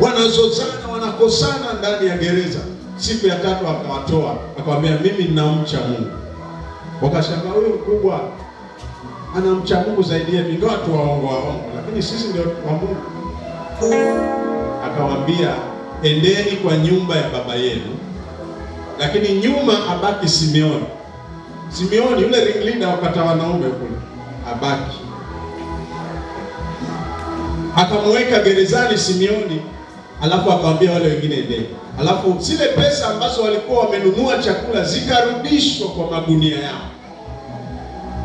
Wanazozana, wanakosana ndani ya gereza. Siku ya 3 akawatoa, akamwambia, mimi ninamcha Mungu. Wakashangaa, huyu mkubwa anamcha Mungu zaidi yetu, ndio watu waongo, lakini sisi ndio wa Mungu. Akawaambia, endeni kwa nyumba ya baba yenu, lakini nyuma abaki Simeoni. Simeoni yule ring leader wakata wanaume kule abaki. Akamweka gerezani Simeoni, alafu akamwambia wale wengine endeni. Alafu zile pesa ambazo walikuwa wamenunua chakula zikarudishwa kwa magunia yao.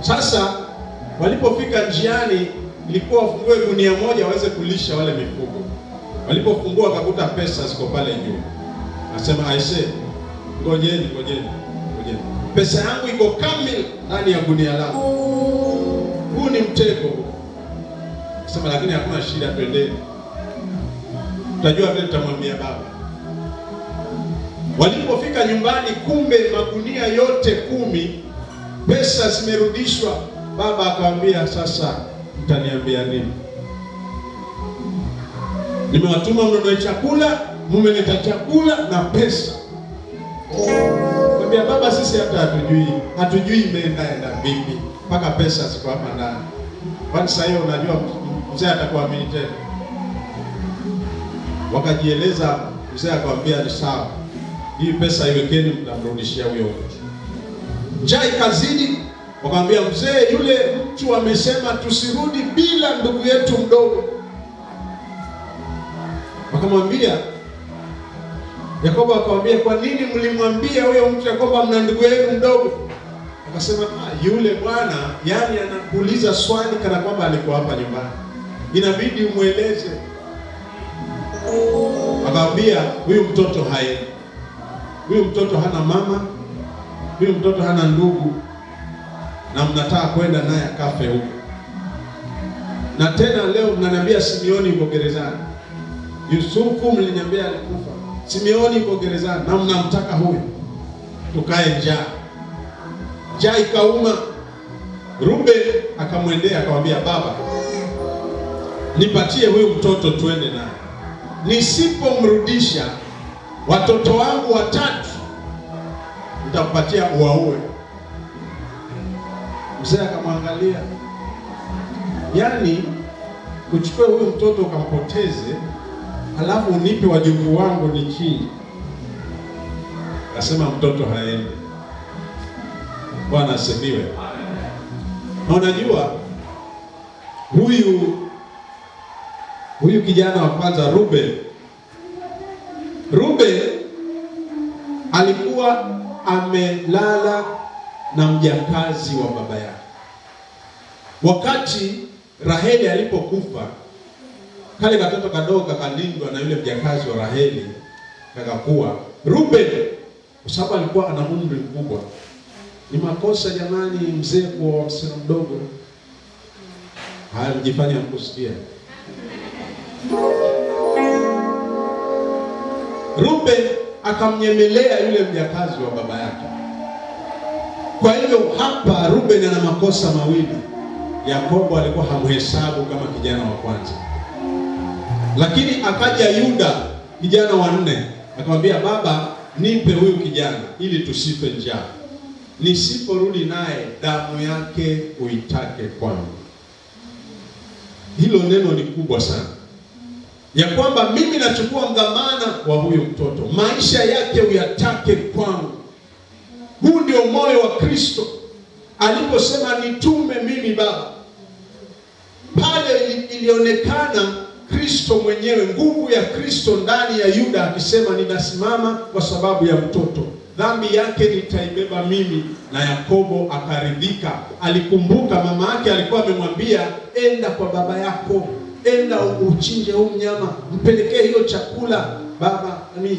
Sasa walipofika njiani, ilikuwa wafungue gunia moja waweze kulisha wale mifugo. Walipofungua wakakuta pesa ziko pale juu. Nasema aise, ngojeni. Pesa yangu iko kamili ndani ya gunia langu. Huu ni mtego. Nasema lakini hakuna shida, twendeni. Tutajua vile tutamwambia baba. Walipofika nyumbani, kumbe magunia yote 10 pesa zimerudishwa. Baba akamwambia, sasa mtaniambia nini? Nimewatuma mnunue chakula, mmeleta chakula na pesa. Mwambia baba, sisi hata hatujui imeenda vipi mpaka pesa ziko hapa ndani. Kwani sasa hiyo unajua mzee atakuamini tena? Wakajieleza, mzee akamwambia ni sawa, hii pesa iwekeni, mtamrudishia huyo mtu. Njaa ikazidi, wakamwambia mzee, yule mtu amesema tusirudi bila ndugu yetu mdogo. Wakamwambia, Yakobo akamwambia, kwa nini mlimwambia huyo mtu ya kwamba mna ndugu yenu mdogo? Akasema, yule bwana yani anakuuliza swali kana kwamba alikuwa hapa nyumbani, inabidi umweleze. Akamwambia, huyu mtoto haendi, huyu mtoto hana mama, huyu mtoto hana ndugu, na mnataka kwenda naye akafe huko. Na tena leo mnaniambia Simeoni yuko gerezani. Yusufu mliniambia alikufa, Simeoni yuko gerezani na mnamtaka huyu. Tukae njaa. Njaa ikauma. Ruben akamwendea akamwambia, baba, nipatie huyu mtoto tuende naye. Nisipomrudisha watoto wangu 3 nitakupatia uwaue. Mzee akamwangalia, yaani kuchukua huyu mtoto ukampoteze, halafu unipe wajukuu wangu ni chini. Akasema mtoto haendi. Bwana asifiwe. Na unajua huyu kijana wa kwanza Ruben alikuwa amelala na mjakazi wa baba yake. Wakati Raheli alipokufa, kale katoto kadogo kakalindwa na yule mjakazi wa Raheli kakakuwa. Ruben, kwa sababu alikuwa ana umri mkubwa. Ni makosa jamani mzee kwa msichana mdogo. Haya, mjifanye mkusikia. Ruben akamnyemelea yule mjakazi wa baba yake. Kwa hivyo hapa Ruben ana makosa mawili. Yakobo alikuwa hamhesabu kama kijana wa kwanza. Lakini akaja Yuda, kijana wa 4, akamwambia, baba, nipe huyu kijana ili tusife njaa. Nisiporudi naye damu yake uitake kwangu. Hilo neno ni kubwa sana, ya kwamba mimi nachukua dhamana wa huyu mtoto, maisha yake uyatake kwangu. Huu ndio moyo wa Kristo aliposema nitume mimi baba. Pale ilionekana Kristo mwenyewe, nguvu ya Kristo ndani ya Yuda, akisema ninasimama kwa sababu ya mtoto, dhambi yake nitaibeba mimi. Na Yakobo akaridhika. Alikumbuka mama yake alikuwa amemwambia, enda kwa baba yako, enda uchinje huyu mnyama, mpelekee hiyo chakula.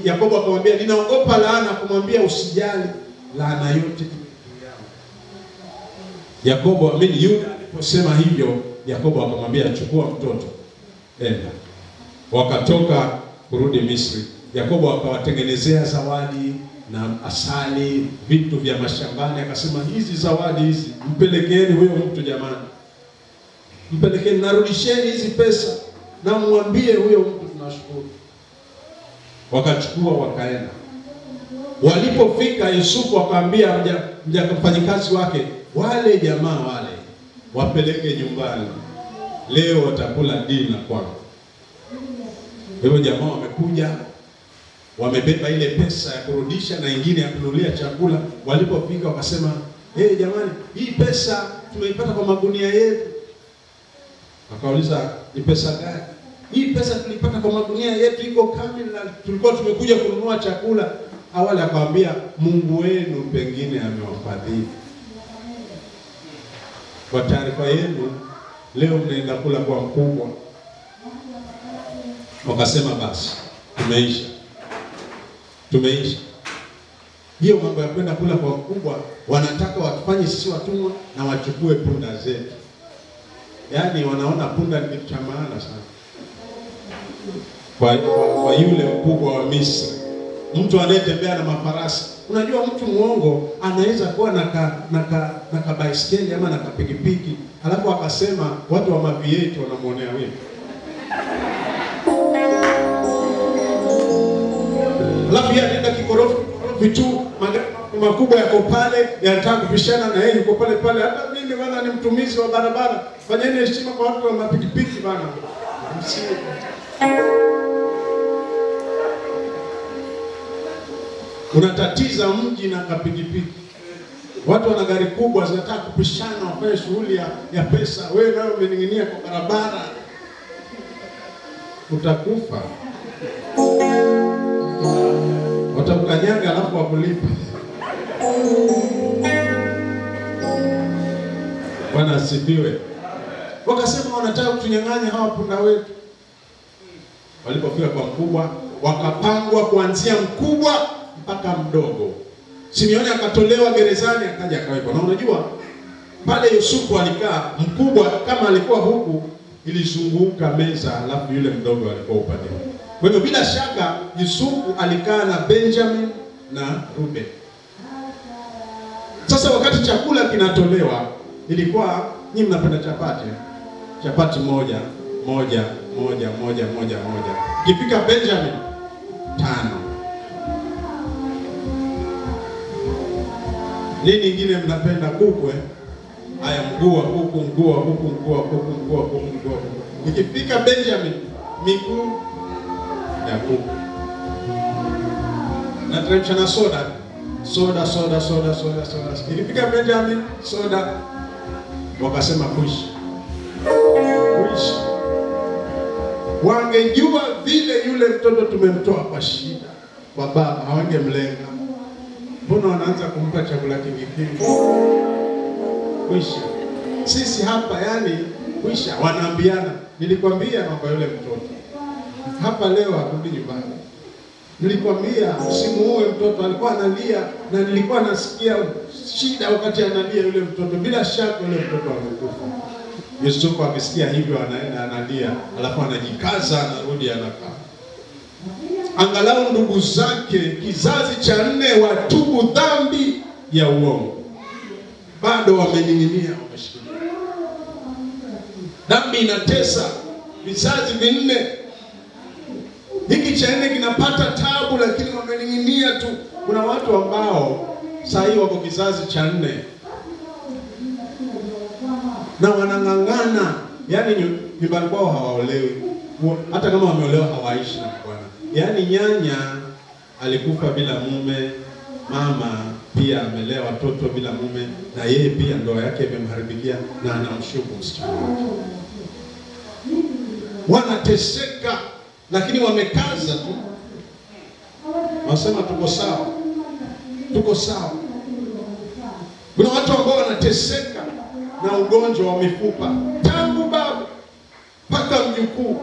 Yakobo akamwambia, ninaogopa laana. Kumwambia, usijali, laana yote Yuda aliposema hivyo, Yakobo akamwambia, chukua mtoto, enda. Wakatoka kurudi Misri. Yakobo akawatengenezea zawadi na asali, vitu vya mashambani. Akasema, hizi zawadi hizi mpelekeeni huyo mtu jamani, mpelekeni, narudisheni hizi pesa na mwambie huyo mtu tunashukuru. Wakachukua wakaenda. Walipofika, Yusufu akamwambia mfanyikazi wake, wale jamaa wale wapeleke nyumbani, leo watakula dina kwangu. Hivyo jamaa wamekuja, wamebeba ile pesa ya kurudisha na ingine ya kununulia chakula. Walipofika wakasema, jamani, hii pesa tumeipata kwa magunia yetu. Wakauliza, ni pesa gani? Hii pesa tulipata kwa magunia yetu, iko kamili, na tulikuwa tumekuja kununua chakula. Awali akamwambia, Mungu wenu pengine amewafadhili. Kwa taarifa yenu, leo mnaenda kula kwa mkubwa. Wakasema basi, tumeisha. Hiyo mambo ya kwenda kula kwa mkubwa, wanataka watufanye sisi watumwa na wachukue punda zetu. Yaani wanaona punda ni kitu cha maana sana. Kwa yule mkubwa wa Misri, mtu anayetembea na mafarasi. Unajua mtu muongo anaweza kuwa na baiskeli ama na pikipiki, alafu akasema watu wa mavieti wanamuonea wewe. Alafu yeye anaenda kikorofi tu, magari makubwa yako pale, yanataka kupishana na yeye, yuko pale pale. Hata mimi bwana ni mtumizi wa barabara, fanyeni heshima kwa watu wa mapikipiki bwana. Unatatiza mji na kapikipiki. Watu wana gari kubwa zinataka kupishana, wafanye shughuli ya pesa. Wewe nawe umening'inia kwa barabara, utakufa. Watakukanyaga alafu wakulipa. Bwana asifiwe. Wakasema wanataka kutunyang'anya hawa punda wetu. Walipofika kwa mkubwa, wakapangwa kuanzia mkubwa mpaka mdogo. Simeoni akatolewa gerezani, akaja akawekwa. Na unajua pale Yusufu alikaa, mkubwa kama alikuwa huku, ilizunguka meza, alafu yule mdogo alikuwa upande. Kwa hivyo bila shaka Yusufu alikaa na Benjamin na Ruben. Sasa wakati chakula kinatolewa, ilikuwa nyinyi mnapenda chapati. Chapati moja. Ikifika Benjamin 5. Nini ingine mnapenda? Kuku. Haya, mguu kuku. Ikifika Benjamin, miguu ya kuku. Na teremsha na soda. Ikifika Benjamin, soda. Wakasema kuishi. Wangejua vile yule mtoto tumemtoa kwa shida kwa baba, hawangemlenga. Mbona wanaanza kumpa chakula kingi? Kuisha. Sisi hapa yani kuisha, wanaambiana, nilikwambia mambo yule mtoto. Hapa leo arudi nyumbani. Nilikwambia usimuue mtoto, alikuwa analia na nilikuwa nasikia shida wakati analia yule mtoto. Bila shaka yule mtoto amekufa. Yusufu akisikia hivyo anaenda analia, alafu anajikaza, anarudi anakaa. Angalau ndugu zake kizazi cha 4 watubu dhambi ya uongo. Bado wamening'inia, wameshikilia. Dhambi inatesa vizazi 4. Hiki cha 4 kinapata tabu, lakini wamening'inia tu. Kuna watu ambao saa hii wako kizazi cha 4 na wanang'ang'ana, yaani nyumbani kwao hawaolewi. Hata kama wameolewa hawaishi na bwana. Yaani nyanya alikufa bila mume, mama pia amelea watoto bila mume, na yeye pia ndoa yake imemharibikia na anamshuku msichana wake. Wanateseka, lakini wamekaza tu. Wanasema tuko sawa. Kuna watu ambao wanateseka na ugonjwa wa mifupa tangu baba mpaka mjukuu.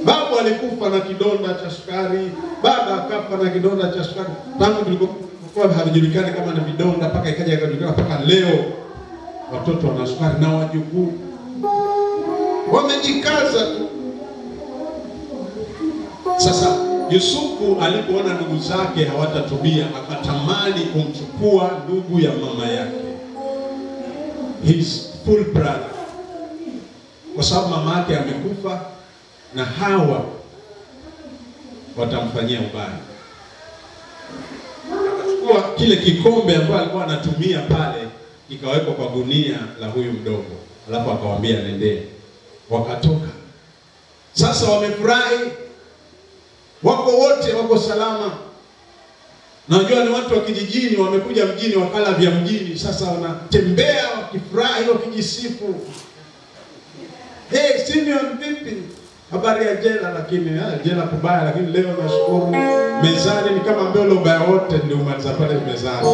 Baba alikufa na kidonda cha sukari, baba akafa na kidonda cha sukari. Tangu tulikuwa havijulikani kama ni vidonda, mpaka ikaja ikajulikana, mpaka leo watoto wana sukari na wajukuu. Wamejikaza tu. Sasa Yusufu alipoona ndugu zake hawatatubia, akatamani kumchukua ndugu ya mama yake, his full brother, kwa sababu mama yake amekufa na hawa watamfanyia ubaya. Akachukua kile kikombe ambacho alikuwa anatumia pale, ikawekwa kwa gunia la huyu mdogo, alafu akawaambia nendeni. Wakatoka. Sasa wamefurahi, wako wote wako salama. Najua ni watu wa kijijini wamekuja mjini wakala vya mjini, sasa wanatembea wakifurahi wakijisifu. Simeon vipi? Habari ya jela, lakini jela kubaya, lakini leo nashukuru mezani ni kama mbele ubaya wote ndio umaliza pale mezani.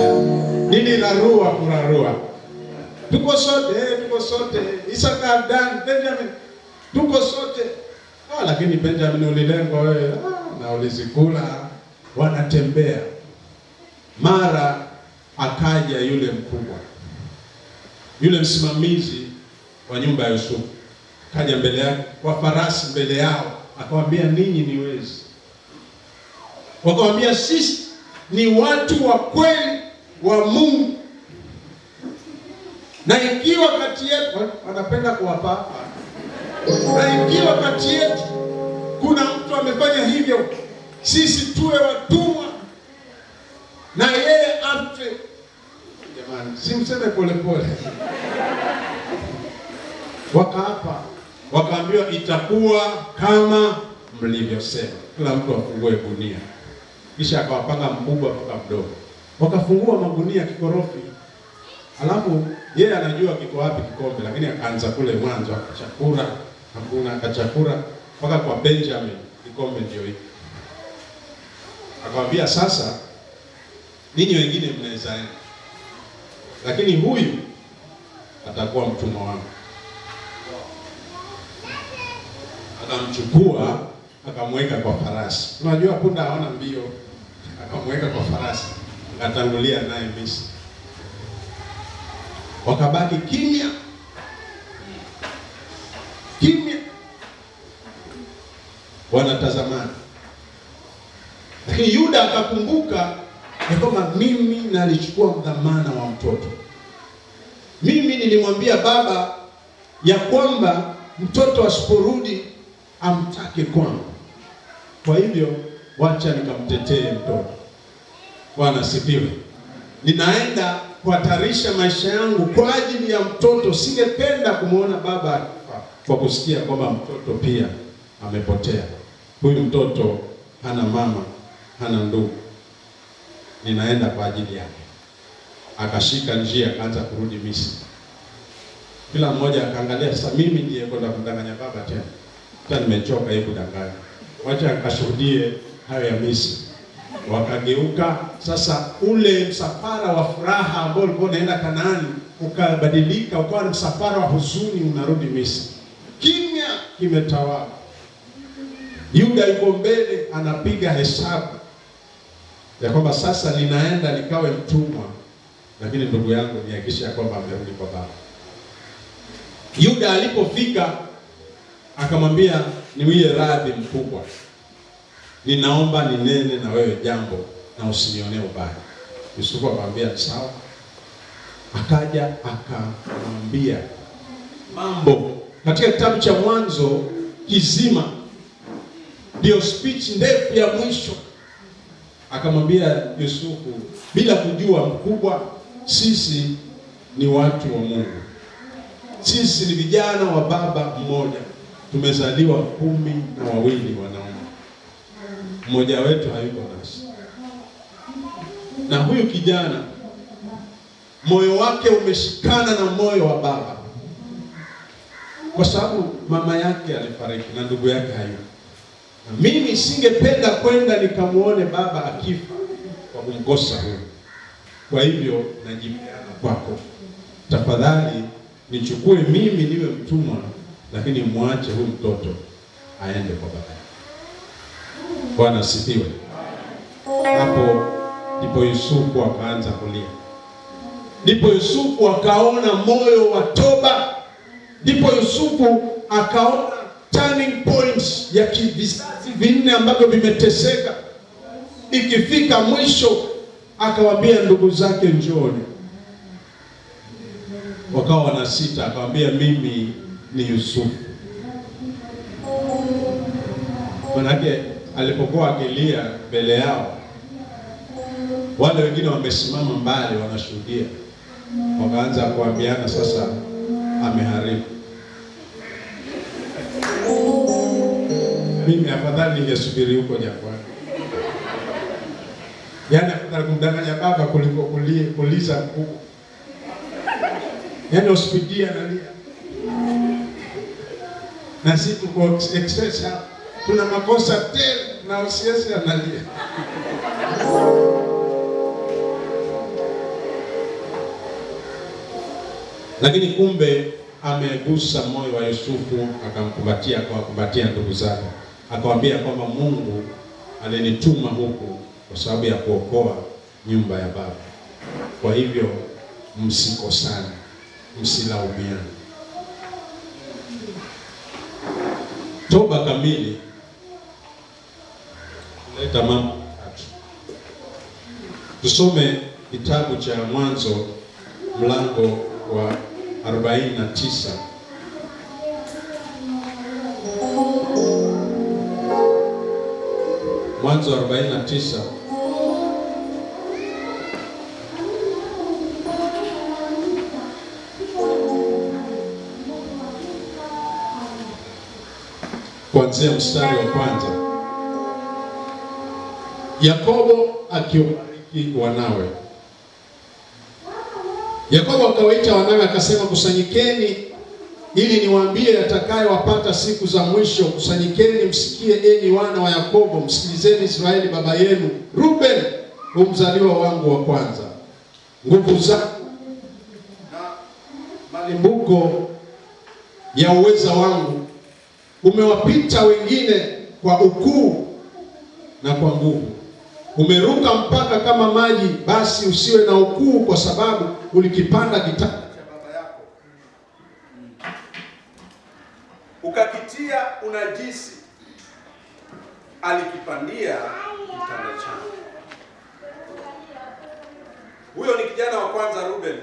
Nini rarua kurarua? Tuko sote. Isaka, Dan, Benjamin. Tuko sote. Lakini Benjamin ulilengwa wewe. Na ulizikula. Wanatembea. Mara akaja yule mkubwa. Yule msimamizi wa nyumba ya Yusufu. Kaja mbele yake kwa farasi mbele yao, akamwambia ninyi ni wezi. Wakamwambia sisi ni watu wa kweli wa Mungu. Na ikiwa kati yetu, wanapenda kuwapa, na ikiwa kati yetu kuna mtu amefanya hivyo, sisi tuwe watumwa na yeye afe. Jamani, simseme polepole. Wakaapa, wakaambiwa itakuwa kama mlivyosema. Kila mtu afungue gunia. Kisha akawapanga mkubwa mpaka mdogo. Wakafungua magunia kikorofi. Alafu yeye anajua kiko wapi kikombe, lakini akaanza kule mwanzo akachakura, akachakura mpaka kwa Benjamin kikombe ndio hiki. Akamwambia sasa ninyi wengine mnaweza enda, lakini huyu atakuwa mtumwa wangu. Akamchukua akamweka kwa farasi. Unajua punda haona mbio. Akamweka kwa farasi, akatangulia naye Misri. Wakabaki kimya. Wanatazamana. Lakini Yuda akakumbuka ya kwamba mimi nalichukua dhamana wa mtoto. Mimi nilimwambia baba ya kwamba mtoto asiporudi amtake kwangu. Kwa hivyo wacha nikamtetee mtoto. Bwana asifiwe. Ninaenda kuhatarisha maisha yangu kwa ajili ya mtoto. Singependa kumuona baba akifa kwa kusikia kwamba mtoto pia amepotea. Huyu mtoto hana mama, hana ndugu. Ninaenda kwa ajili yake. Akashika njia akaanza kurudi Misri. Kila mmoja akaangalia, sasa mimi ndiye kwenda kumdanganya baba tena. Sasa nimechoka hivi kudanganya. Wacha akashuhudie hayo ya Misri. Wakageuka sasa, ule msafara wa furaha ambao ulikuwa unaenda Kanaani ukabadilika ukawa msafara wa huzuni unarudi Misri. Kimya kimetawala. Yuda yuko mbele anapiga hesabu ya kwamba sasa ninaenda nikawe mtumwa, lakini ndugu yangu nihakikisha kwamba amerudi kwa baba. Yuda alipofika akamwambia, niwie radhi mkubwa, ninaomba ninene na wewe jambo na usinionee ubaya. Yusufu akamwambia sawa. Akaja akamwambia mambo katika kitabu cha Mwanzo kizima, ndio speech ndefu ya mwisho. Akamwambia Yusufu bila kujua mkubwa, sisi ni watu wa Mungu. Sisi ni vijana wa baba mmoja. Tumezaliwa 12 wanaume. Mmoja wetu hayuko nasi. Na huyu kijana moyo wake umeshikana na moyo wa baba. Kwa sababu mama yake alifariki na ndugu yake hayuko. Na mimi singependa kwenda nikamuone baba akifa kwa kumkosa huyu. Kwa hivyo najipeana kwako. Tafadhali nichukue mimi niwe mtumwa, lakini muache huyu mtoto aende kwa baba. Bwana asifiwe. Hapo ndipo Yusufu akaanza kulia. Ndipo Yusufu akaona moyo wa toba. Ndipo Yusufu akaona turning points ya vizazi vinne ambavyo vimeteseka. Ikifika mwisho akawaambia ndugu zake njooni. Wakawa wanasita, akamwambia mimi ni Yusufu. Manake alipokuwa akilia mbele yao, wale wengine wamesimama mbali wanashuhudia. Wakaanza kuambiana sasa ameharibu. Mimi afadhali ningesubiri huko jangwani. Yaani afadhali kumdanganya baba kuliko kuliza mkuu. Yaani hospitali analia. Na sisi tuko excess hapa. Tuna makosa tele na usiasi analia. Lakini kumbe amegusa moyo wa Yusufu, akamkumbatia, akawakumbatia ndugu zake. Akamwambia kwamba Mungu alinituma huku kwa sababu ya kuokoa nyumba ya baba. Kwa hivyo msikosane, msilaumiane. Toba kamili leta mambo tatu. Tusome kitabu cha Mwanzo mlango wa 49. Mwanzo 49. Kuanzia mstari wa kwanza. Yakobo akiwabariki wanawe. Yakobo akawaita wanawe akasema, kusanyikeni ili niwaambie yatakayowapata siku za mwisho. Kusanyikeni msikie, enyi wana wa Yakobo, msikilizeni Israeli baba yenu. Ruben, mzaliwa wangu wa kwanza, nguvu zangu na malimbuko ya uweza wangu. Umewapita wengine kwa ukuu na kwa nguvu. Umeruka mpaka kama maji, basi usiwe na ukuu, kwa sababu ulikipanda kitanda cha baba yako, ukakitia unajisi. Alikipandia kitanda chako. Huyo ni kijana wa kwanza, Ruben.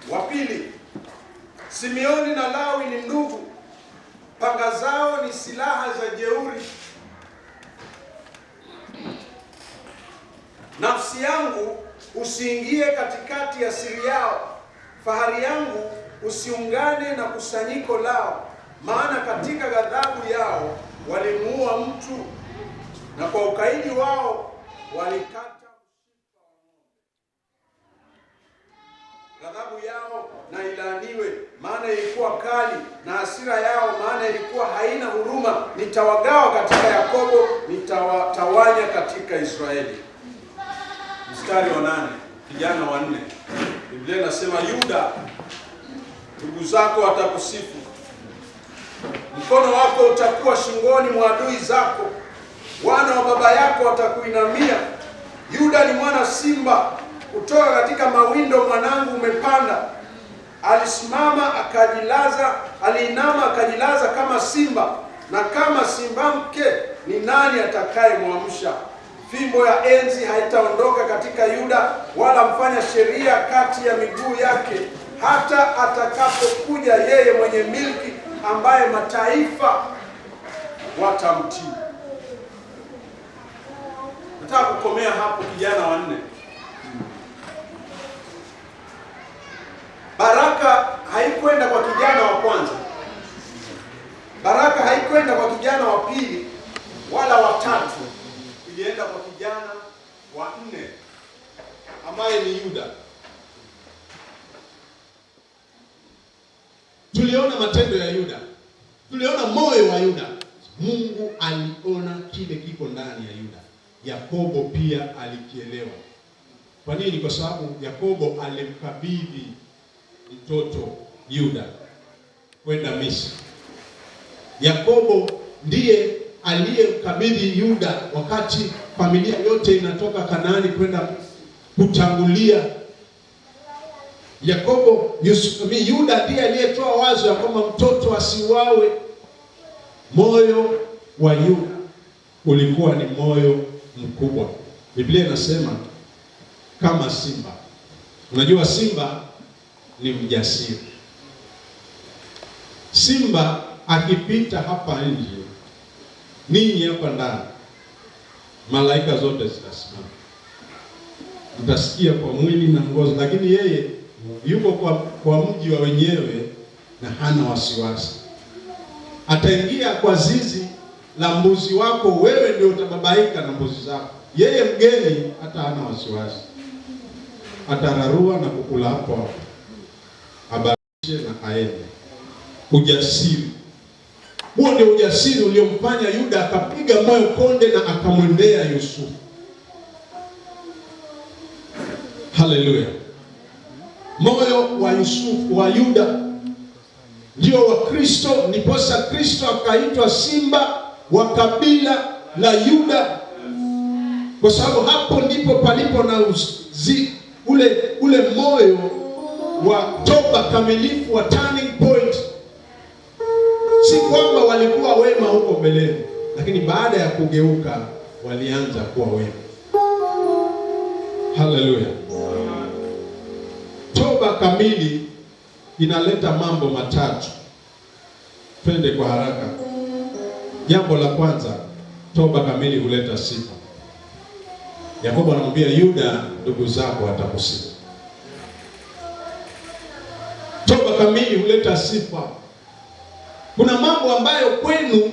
Wa pili, Simeoni na Lawi ni ndugu, panga zao ni silaha za jeuri. Nafsi yangu usiingie katikati ya siri yao, fahari yangu usiungane na kusanyiko lao, maana katika ghadhabu yao walimuua mtu, na kwa ukaidi wao walikata mshipa wa ng'ombe. Ghadhabu yao na ilaaniwe, maana ilikuwa kali, na hasira yao, maana ilikuwa haina huruma. Nitawagawa katika Yakobo, nitawatawanya katika Israeli. Mstari wa 8, kijana wa 4. Biblia inasema, Yuda, ndugu zako watakusifu. Mkono wako utakuwa shingoni mwa adui zako. Wana wa baba yako watakuinamia. Yuda ni mwana simba, kutoka katika mawindo mwanangu umepanda. Aliinama akajilaza kama simba, na kama simba mke ni nani atakayemwamsha? Fimbo ya enzi haitaondoka katika Yuda, wala mfanya sheria kati ya miguu yake, hata atakapokuja yeye mwenye milki, ambaye mataifa watamtii. Nataka kukomea hapo, kijana wa 4. Baraka haikwenda kwa kijana wa kwanza. Baraka haikwenda kwa kijana wa pili wala wa tatu. Ilienda kwa kijana wa 4 ambaye ni Yuda. Tuliona matendo ya Yuda. Tuliona moyo wa Yuda. Mungu aliona kile kiko ndani ya Yuda. Yakobo pia alikielewa. Kwa nini? Kwa sababu Yakobo alimkabidhi mtoto Yuda kwenda Misri. Yakobo ndiye aliyemkabidhi Yuda wakati familia yote inatoka Kanaani kwenda kutangulia. Yuda ndiye aliyetoa wazo ya kwamba mtoto asiuawe. Moyo wa Yuda ulikuwa ni moyo mkubwa. Biblia inasema kama simba. Unajua simba ni mjasiri. Simba akipita hapa nje, ninyi hapa ndani, malaika zote zitasimama. Mtasikia kwa mwili na ngozi, lakini yeye yuko kwa mji wa wenyewe na hana wasiwasi. ataingia kwa zizi la mbuzi wako, wewe ndio utababaika na mbuzi zako. Yeye mgeni hata hana wasiwasi, atararua na kukula hapo, abarishe na aende. Ujasiri huo ndio ujasiri uliomfanya Yuda akapiga moyo konde na akamwendea Yusufu. Haleluya! Moyo wa Yusufu, wa Yuda ndio wa Kristo, ndiposa Kristo akaitwa simba wa kabila la Yuda, kwa sababu hapo ndipo palipo na ule moyo wa toba kamilifu, wa turning point. Si kwamba walikuwa wema huko mbeleni, lakini baada ya kugeuka walianza kuwa wema. Haleluya! Toba kamili inaleta mambo matatu. Twende kwa haraka. Jambo la kwanza, toba kamili huleta sifa. Yakobo anamwambia Yuda, ndugu zako watakusifu. Toba kamili huleta sifa. Kuna mambo ambayo kwenu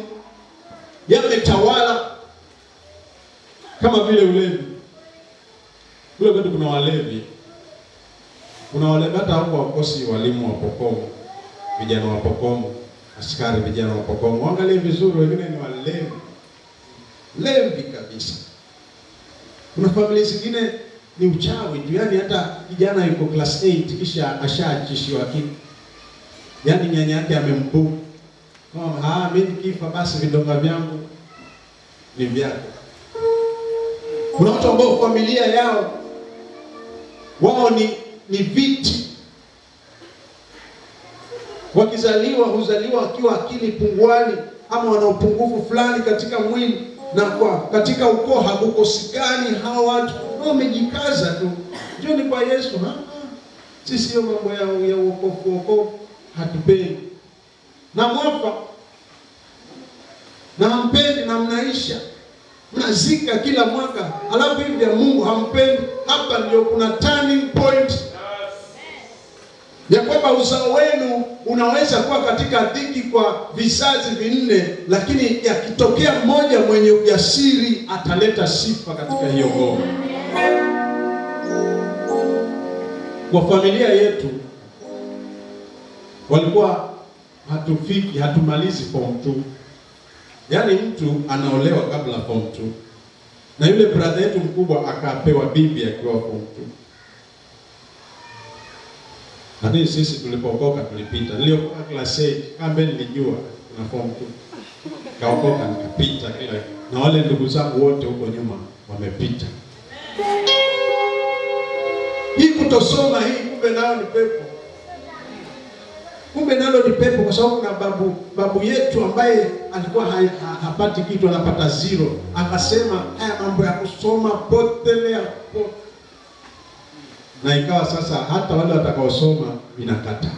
yametawala, kama vile ulevi. Kule kwetu kuna walevi. Kuna walevi hata huko wakosi, walimu wa Pokomo, vijana wa Pokomo, askari vijana wa Pokomo. Waangalie vizuri, wengine ni walevi. Levi kabisa. Kuna familia zingine ni uchawi tu, yani hata kijana yuko class 8 kisha ashaachishiwa kitu. Yani nyanya yake amembuku. Mimi nikifa basi vidonga vyangu ni vyako. Kuna watu ambao familia yao wao ni viti. Wakizaliwa huzaliwa wakiwa akili punguani, ama wana upungufu fulani katika mwili, na katika ukoo hakukosekani hao watu. Wamejikaza tu, njoni kwa Yesu. Sisi hiyo mambo ya wokovu hatupendi. Na mwafa na hampendi, na mnaisha mnazika kila mwaka, alafu hivi ya Mungu hampendi. Hapa ndio kuna turning point ya kwamba uzao wenu unaweza kuwa katika dhiki kwa vizazi vinne, lakini yakitokea mmoja mwenye ujasiri ataleta sifa katika hiyo ngoma. Kwa familia yetu walikuwa hatumalizi form 2. Yaani mtu anaolewa kabla form 2. Na yule brother yetu mkubwa akapewa bibi akiwa form 2. Lakini sisi tulipokoka tulipita. Niliokoka class 8, kambe nilijua na form 2. Kaokoka nikapita kila, na wale ndugu zangu wote huko nyuma wamepita. Hii kutosoma hii kumbe nao ni pepo. Kumbe nalo ni pepo, kwa sababu na babu yetu ambaye alikuwa hapati kitu, anapata 0, akasema haya mambo ya kusoma potelea pote. Na ikawa sasa hata wale watakaosoma inakata.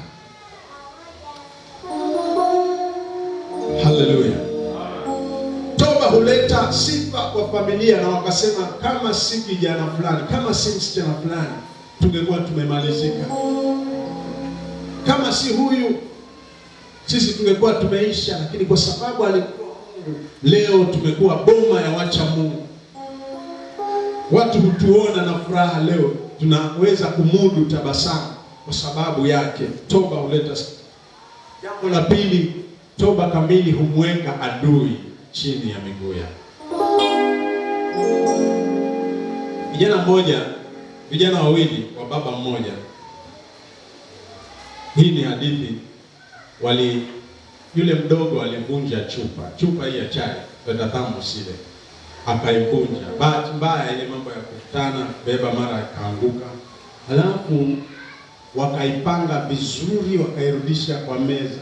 Haleluya! Toba huleta sifa kwa familia, na wakasema kama si kijana fulani, kama si msichana fulani, tungekuwa tumemalizika. Kama si huyu, sisi tungekuwa tumeisha. Lakini kwa sababu alikuwa Mungu, leo tumekuwa boma ya wacha Mungu. Watu hutuona na furaha leo, tunaweza kumudu tabasamu kwa sababu yake. Toba huleta sifa. Jambo la pili, toba kamili humweka adui chini ya miguu yake. Vijana wawili wa baba mmoja. Hii ni hadithi. Yule mdogo alivunja chupa hii ya chai, kwa thermos ile, akaivunja. Bahati mbaya ile mambo ya kukutana beba mara akaanguka. Halafu wakaipanga vizuri, wakairudisha kwa meza.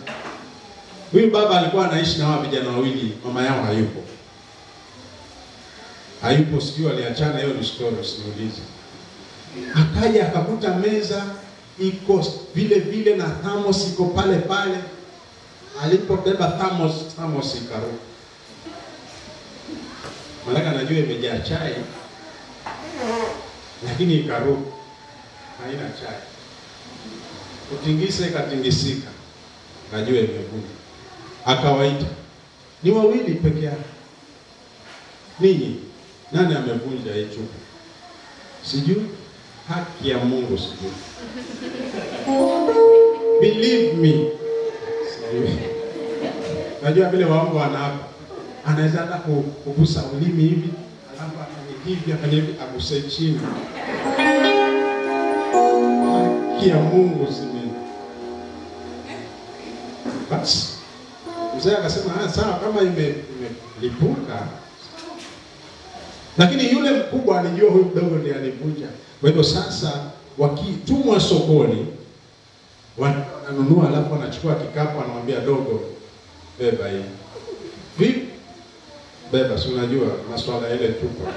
Huyu baba alikuwa anaishi na hao vijana wawili, mama yao hayupo, sijui aliachana, hiyo ni story, usimuulize. Akaja akakuta meza iko vile na thermos iko pale. Alipobeba thermos ikaruka. Malaka najua imejaa chai, lakini ikaruka, haina chai. Kutingisa ikatingisika, najua imevunja. akawaita, ni wawili peke yao. Ninyi nani amevunja hii chupa? Sijui. Haki ya Mungu sijui. Believe me. Sijui. Najua vile waongo wanaapa. Anaweza hata kugusa ulimi hivi, alafu afanye hivi aguse chini. Haki ya Mungu sijui. Basi mzee akasema sawa, kama imelipuka. Lakini yule mkubwa alijua huyu mdogo ndiye alivunja. Kwa hivyo sasa wakitumwa sokoni, wananunua, alafu wanachukua kikapu, anamwambia dogo, beba hii. Vipi? Beba, si unajua masuala ile chupa.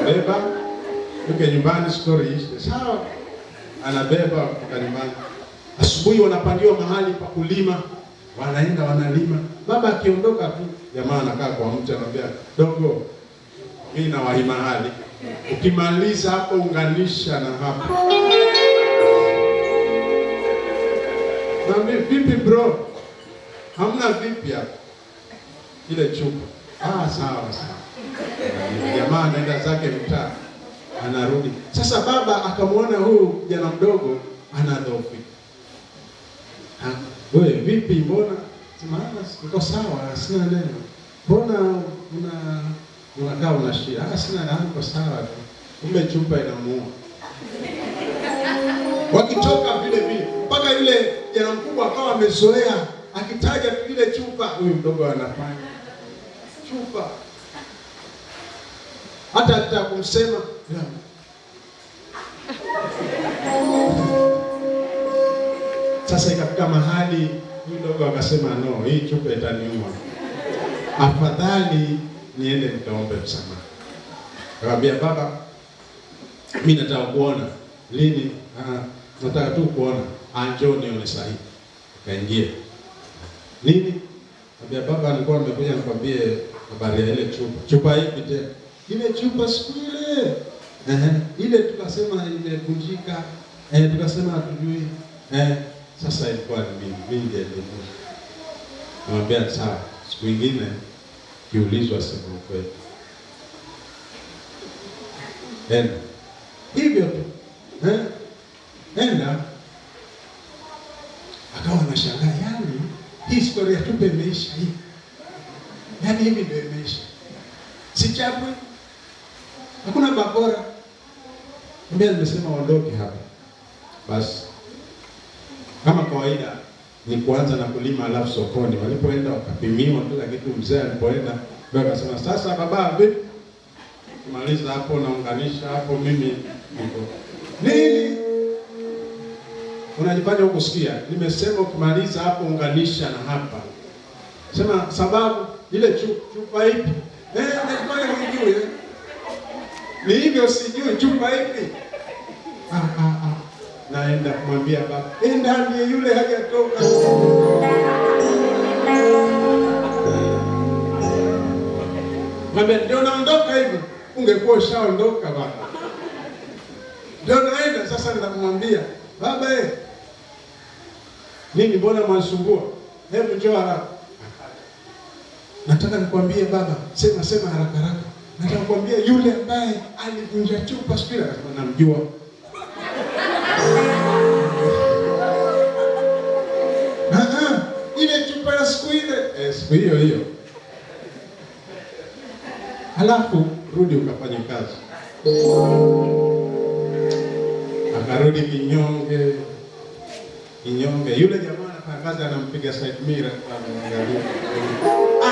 Beba, uke nyumbani, story ishi. Sawa. Anabeba kwa nyumbani. Asubuhi wanapangiwa mahali pa kulima, wanaenda wanalima. Baba akiondoka tu, jamaa anakaa kwa mti, anamwambia dogo, mimi na wahi mahali. Ukimaliza hapo unganisha na hapo. Na vipi bro? Hamna vipi hapo? Ile chupa. Sawa sawa. Jamaa anaenda zake mtaa, anarudi. Sasa baba akamwona huyu kijana mdogo anadhoofika. Wewe vipi, mbona? Sema niko sawa, sina neno. Mbona unakaa unashia? Sina neno, niko sawa tu. Kumbe chupa inamuua. Wakitoka vile vile mpaka yule kijana mkubwa akawa amezoea, akitaja ile chupa, huyu mdogo anafanya chupa. Hata kumsema sasa ikafika mahali huyu mdogo akasema no, hii chupa itaniuma. Afadhali niende nikaombe msamaha. Akamwambia baba, mimi nataka kuona. Lini? Nataka tu kuona. Njoo nione sahihi. Kaingia. Nini? Akamwambia baba, alikuwa nimekuja nikwambie habari ya ile chupa. Chupa ipi tena? Ile chupa siku ile. Ile tukasema imevunjika. Tukasema hatujui. Sasa ilikuwa ni mimi ndiye nilivunja. Namwambia sawa, siku nyingine kiulizwa sema ukweli. Hivyo tu. Enda. Akawa anashangaa, yani hii historia tu imeisha hii. Yani hivi ndio imeisha. Si chapwe. Hakuna bakora. Mbona nimesema ondoke hapa. Basi kama kawaida ni kuanza na kulima, alafu sokoni walipoenda wakapimiwa kila kitu. Mzee alipoenda ndio akasema sasa baba, vipi? Kumaliza hapo naunganisha hapo, mimi niko nini? Unajifanya huko sikia. Nimesema ukimaliza hapo unganisha na hapa. Sema sababu ile chupa ipi? Unajifanya unijue. Ni hivyo sijui chupa ipi. Naenda kumwambia baba, enda ndiye yule hajatoka. Mwambie ndio naondoka hivi. Ungekuwa ushaondoka baba. Ndio naenda sasa, nitamwambia baba, nini mbona mwanisumbua? Hebu njoo haraka. Nataka nikwambie baba, sema haraka haraka. Nataka nikwambie yule ambaye alivunja chupa siku ile, namjua. Ile chupa ya siku ile, siku hiyo. Halafu rudi ukafanya kazi. Akarudi kinyonge. Yule jamaa anafanya kazi, anampiga side mirror, anamwangalia.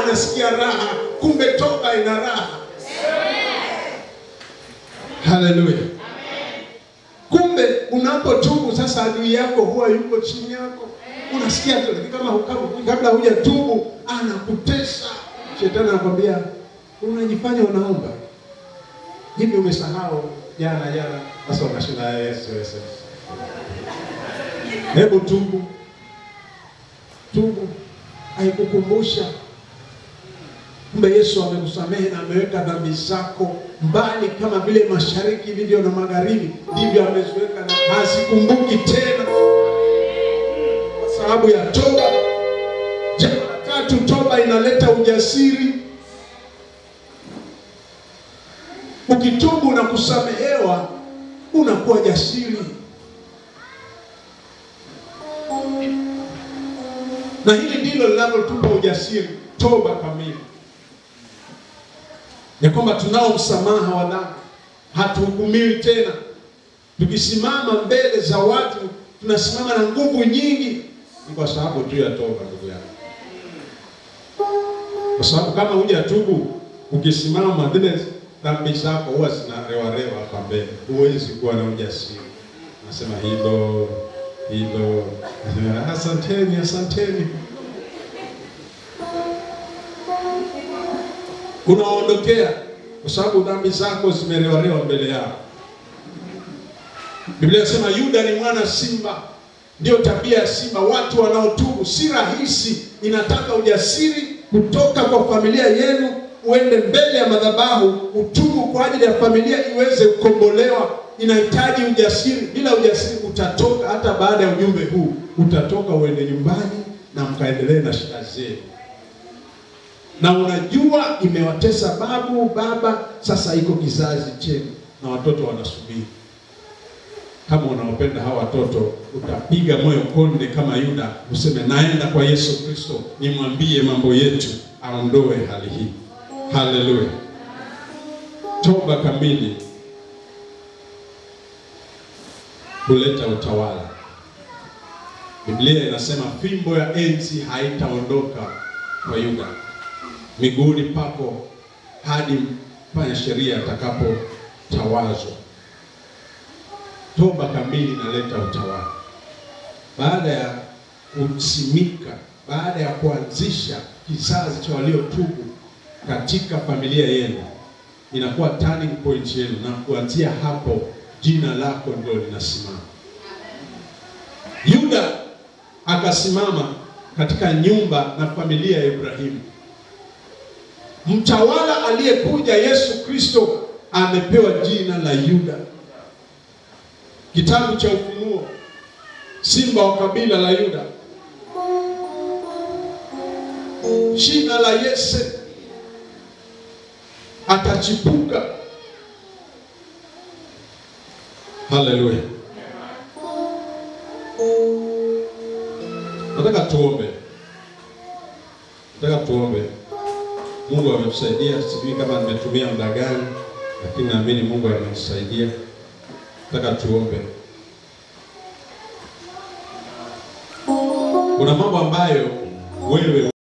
Anasikia raha, kumbe toba ina raha. Haleluya. Kumbe unapotubu sasa, adui yako huwa yuko chini yako. Unasikia tu kama kabla hujatubu anakutesa. Shetani anakuambia unajifanya unaomba. Hivi umesahau jana sasa unashinda Yesu. Hebu tubu. Haikukumbusha kumbe Yesu amekusamehe na ameweka dhambi zako mbali kama vile mashariki vilivyo na magharibi, ndivyo ameziweka na hazikumbuki tena. Kwa sababu ya toba. ujasiri. Ukitubu na kusamehewa unakuwa jasiri. Na hili ndilo linalotupa ujasiri, toba kamili, ya kwamba tunao msamaha wa dhambi, hatuhukumiwi tena. Tukisimama mbele za watu tunasimama na nguvu nyingi, ni kwa sababu tu ya toba, ndugu yangu. Kwa sababu kama hujatubu, ukisimama zile dhambi zako huwa zinarewarewa hapa mbele, huwezi kuwa na ujasiri. Nasema hilo asanteni. Unaondokea kwa sababu dhambi zako zimerewarewa mbele yao. Biblia inasema Yuda ni mwana simba. Ndio tabia ya simba. Watu wanaotubu si rahisi, inataka ujasiri kutoka kwa familia yenu, uende mbele ya madhabahu, utubu kwa ajili ya familia iweze kukombolewa. Inahitaji ujasiri. Bila ujasiri utatoka, hata baada ya ujumbe huu utatoka uende nyumbani na mkaendelee na shida zenu. Na unajua imewatesa babu, baba, sasa iko kizazi chenu na watoto wanasubiri. Kama unaopenda hawa watoto, utapiga moyo konde kama Yuda, useme naenda kwa Yesu Kristo, nimwambie mambo yetu, aondoe hali hii. Haleluya. Toba kamili kuleta utawala. Biblia inasema fimbo ya enzi haitaondoka kwa Yuda miguuni pako hadi mfanya sheria atakapotawazwa. Toba kamili inaleta utawala. Baada ya kusimika, baada ya kuanzisha kizazi cha waliotubu katika familia yenu, inakuwa turning point yenu, na kuanzia hapo jina lako ndio linasimama. Yuda akasimama katika nyumba na familia ya Ibrahimu. Mtawala aliyekuja Yesu Kristo amepewa jina la Yuda. Kitabu cha Ufunuo, simba wa kabila la Yuda, jina la Yese atachipuka. Haleluya. Nataka tuombe. Mungu ametusaidia, sijui kama nimetumia muda gani, lakini naamini Mungu amenisaidia. Nataka tuombe. Kuna mambo ambayo wewe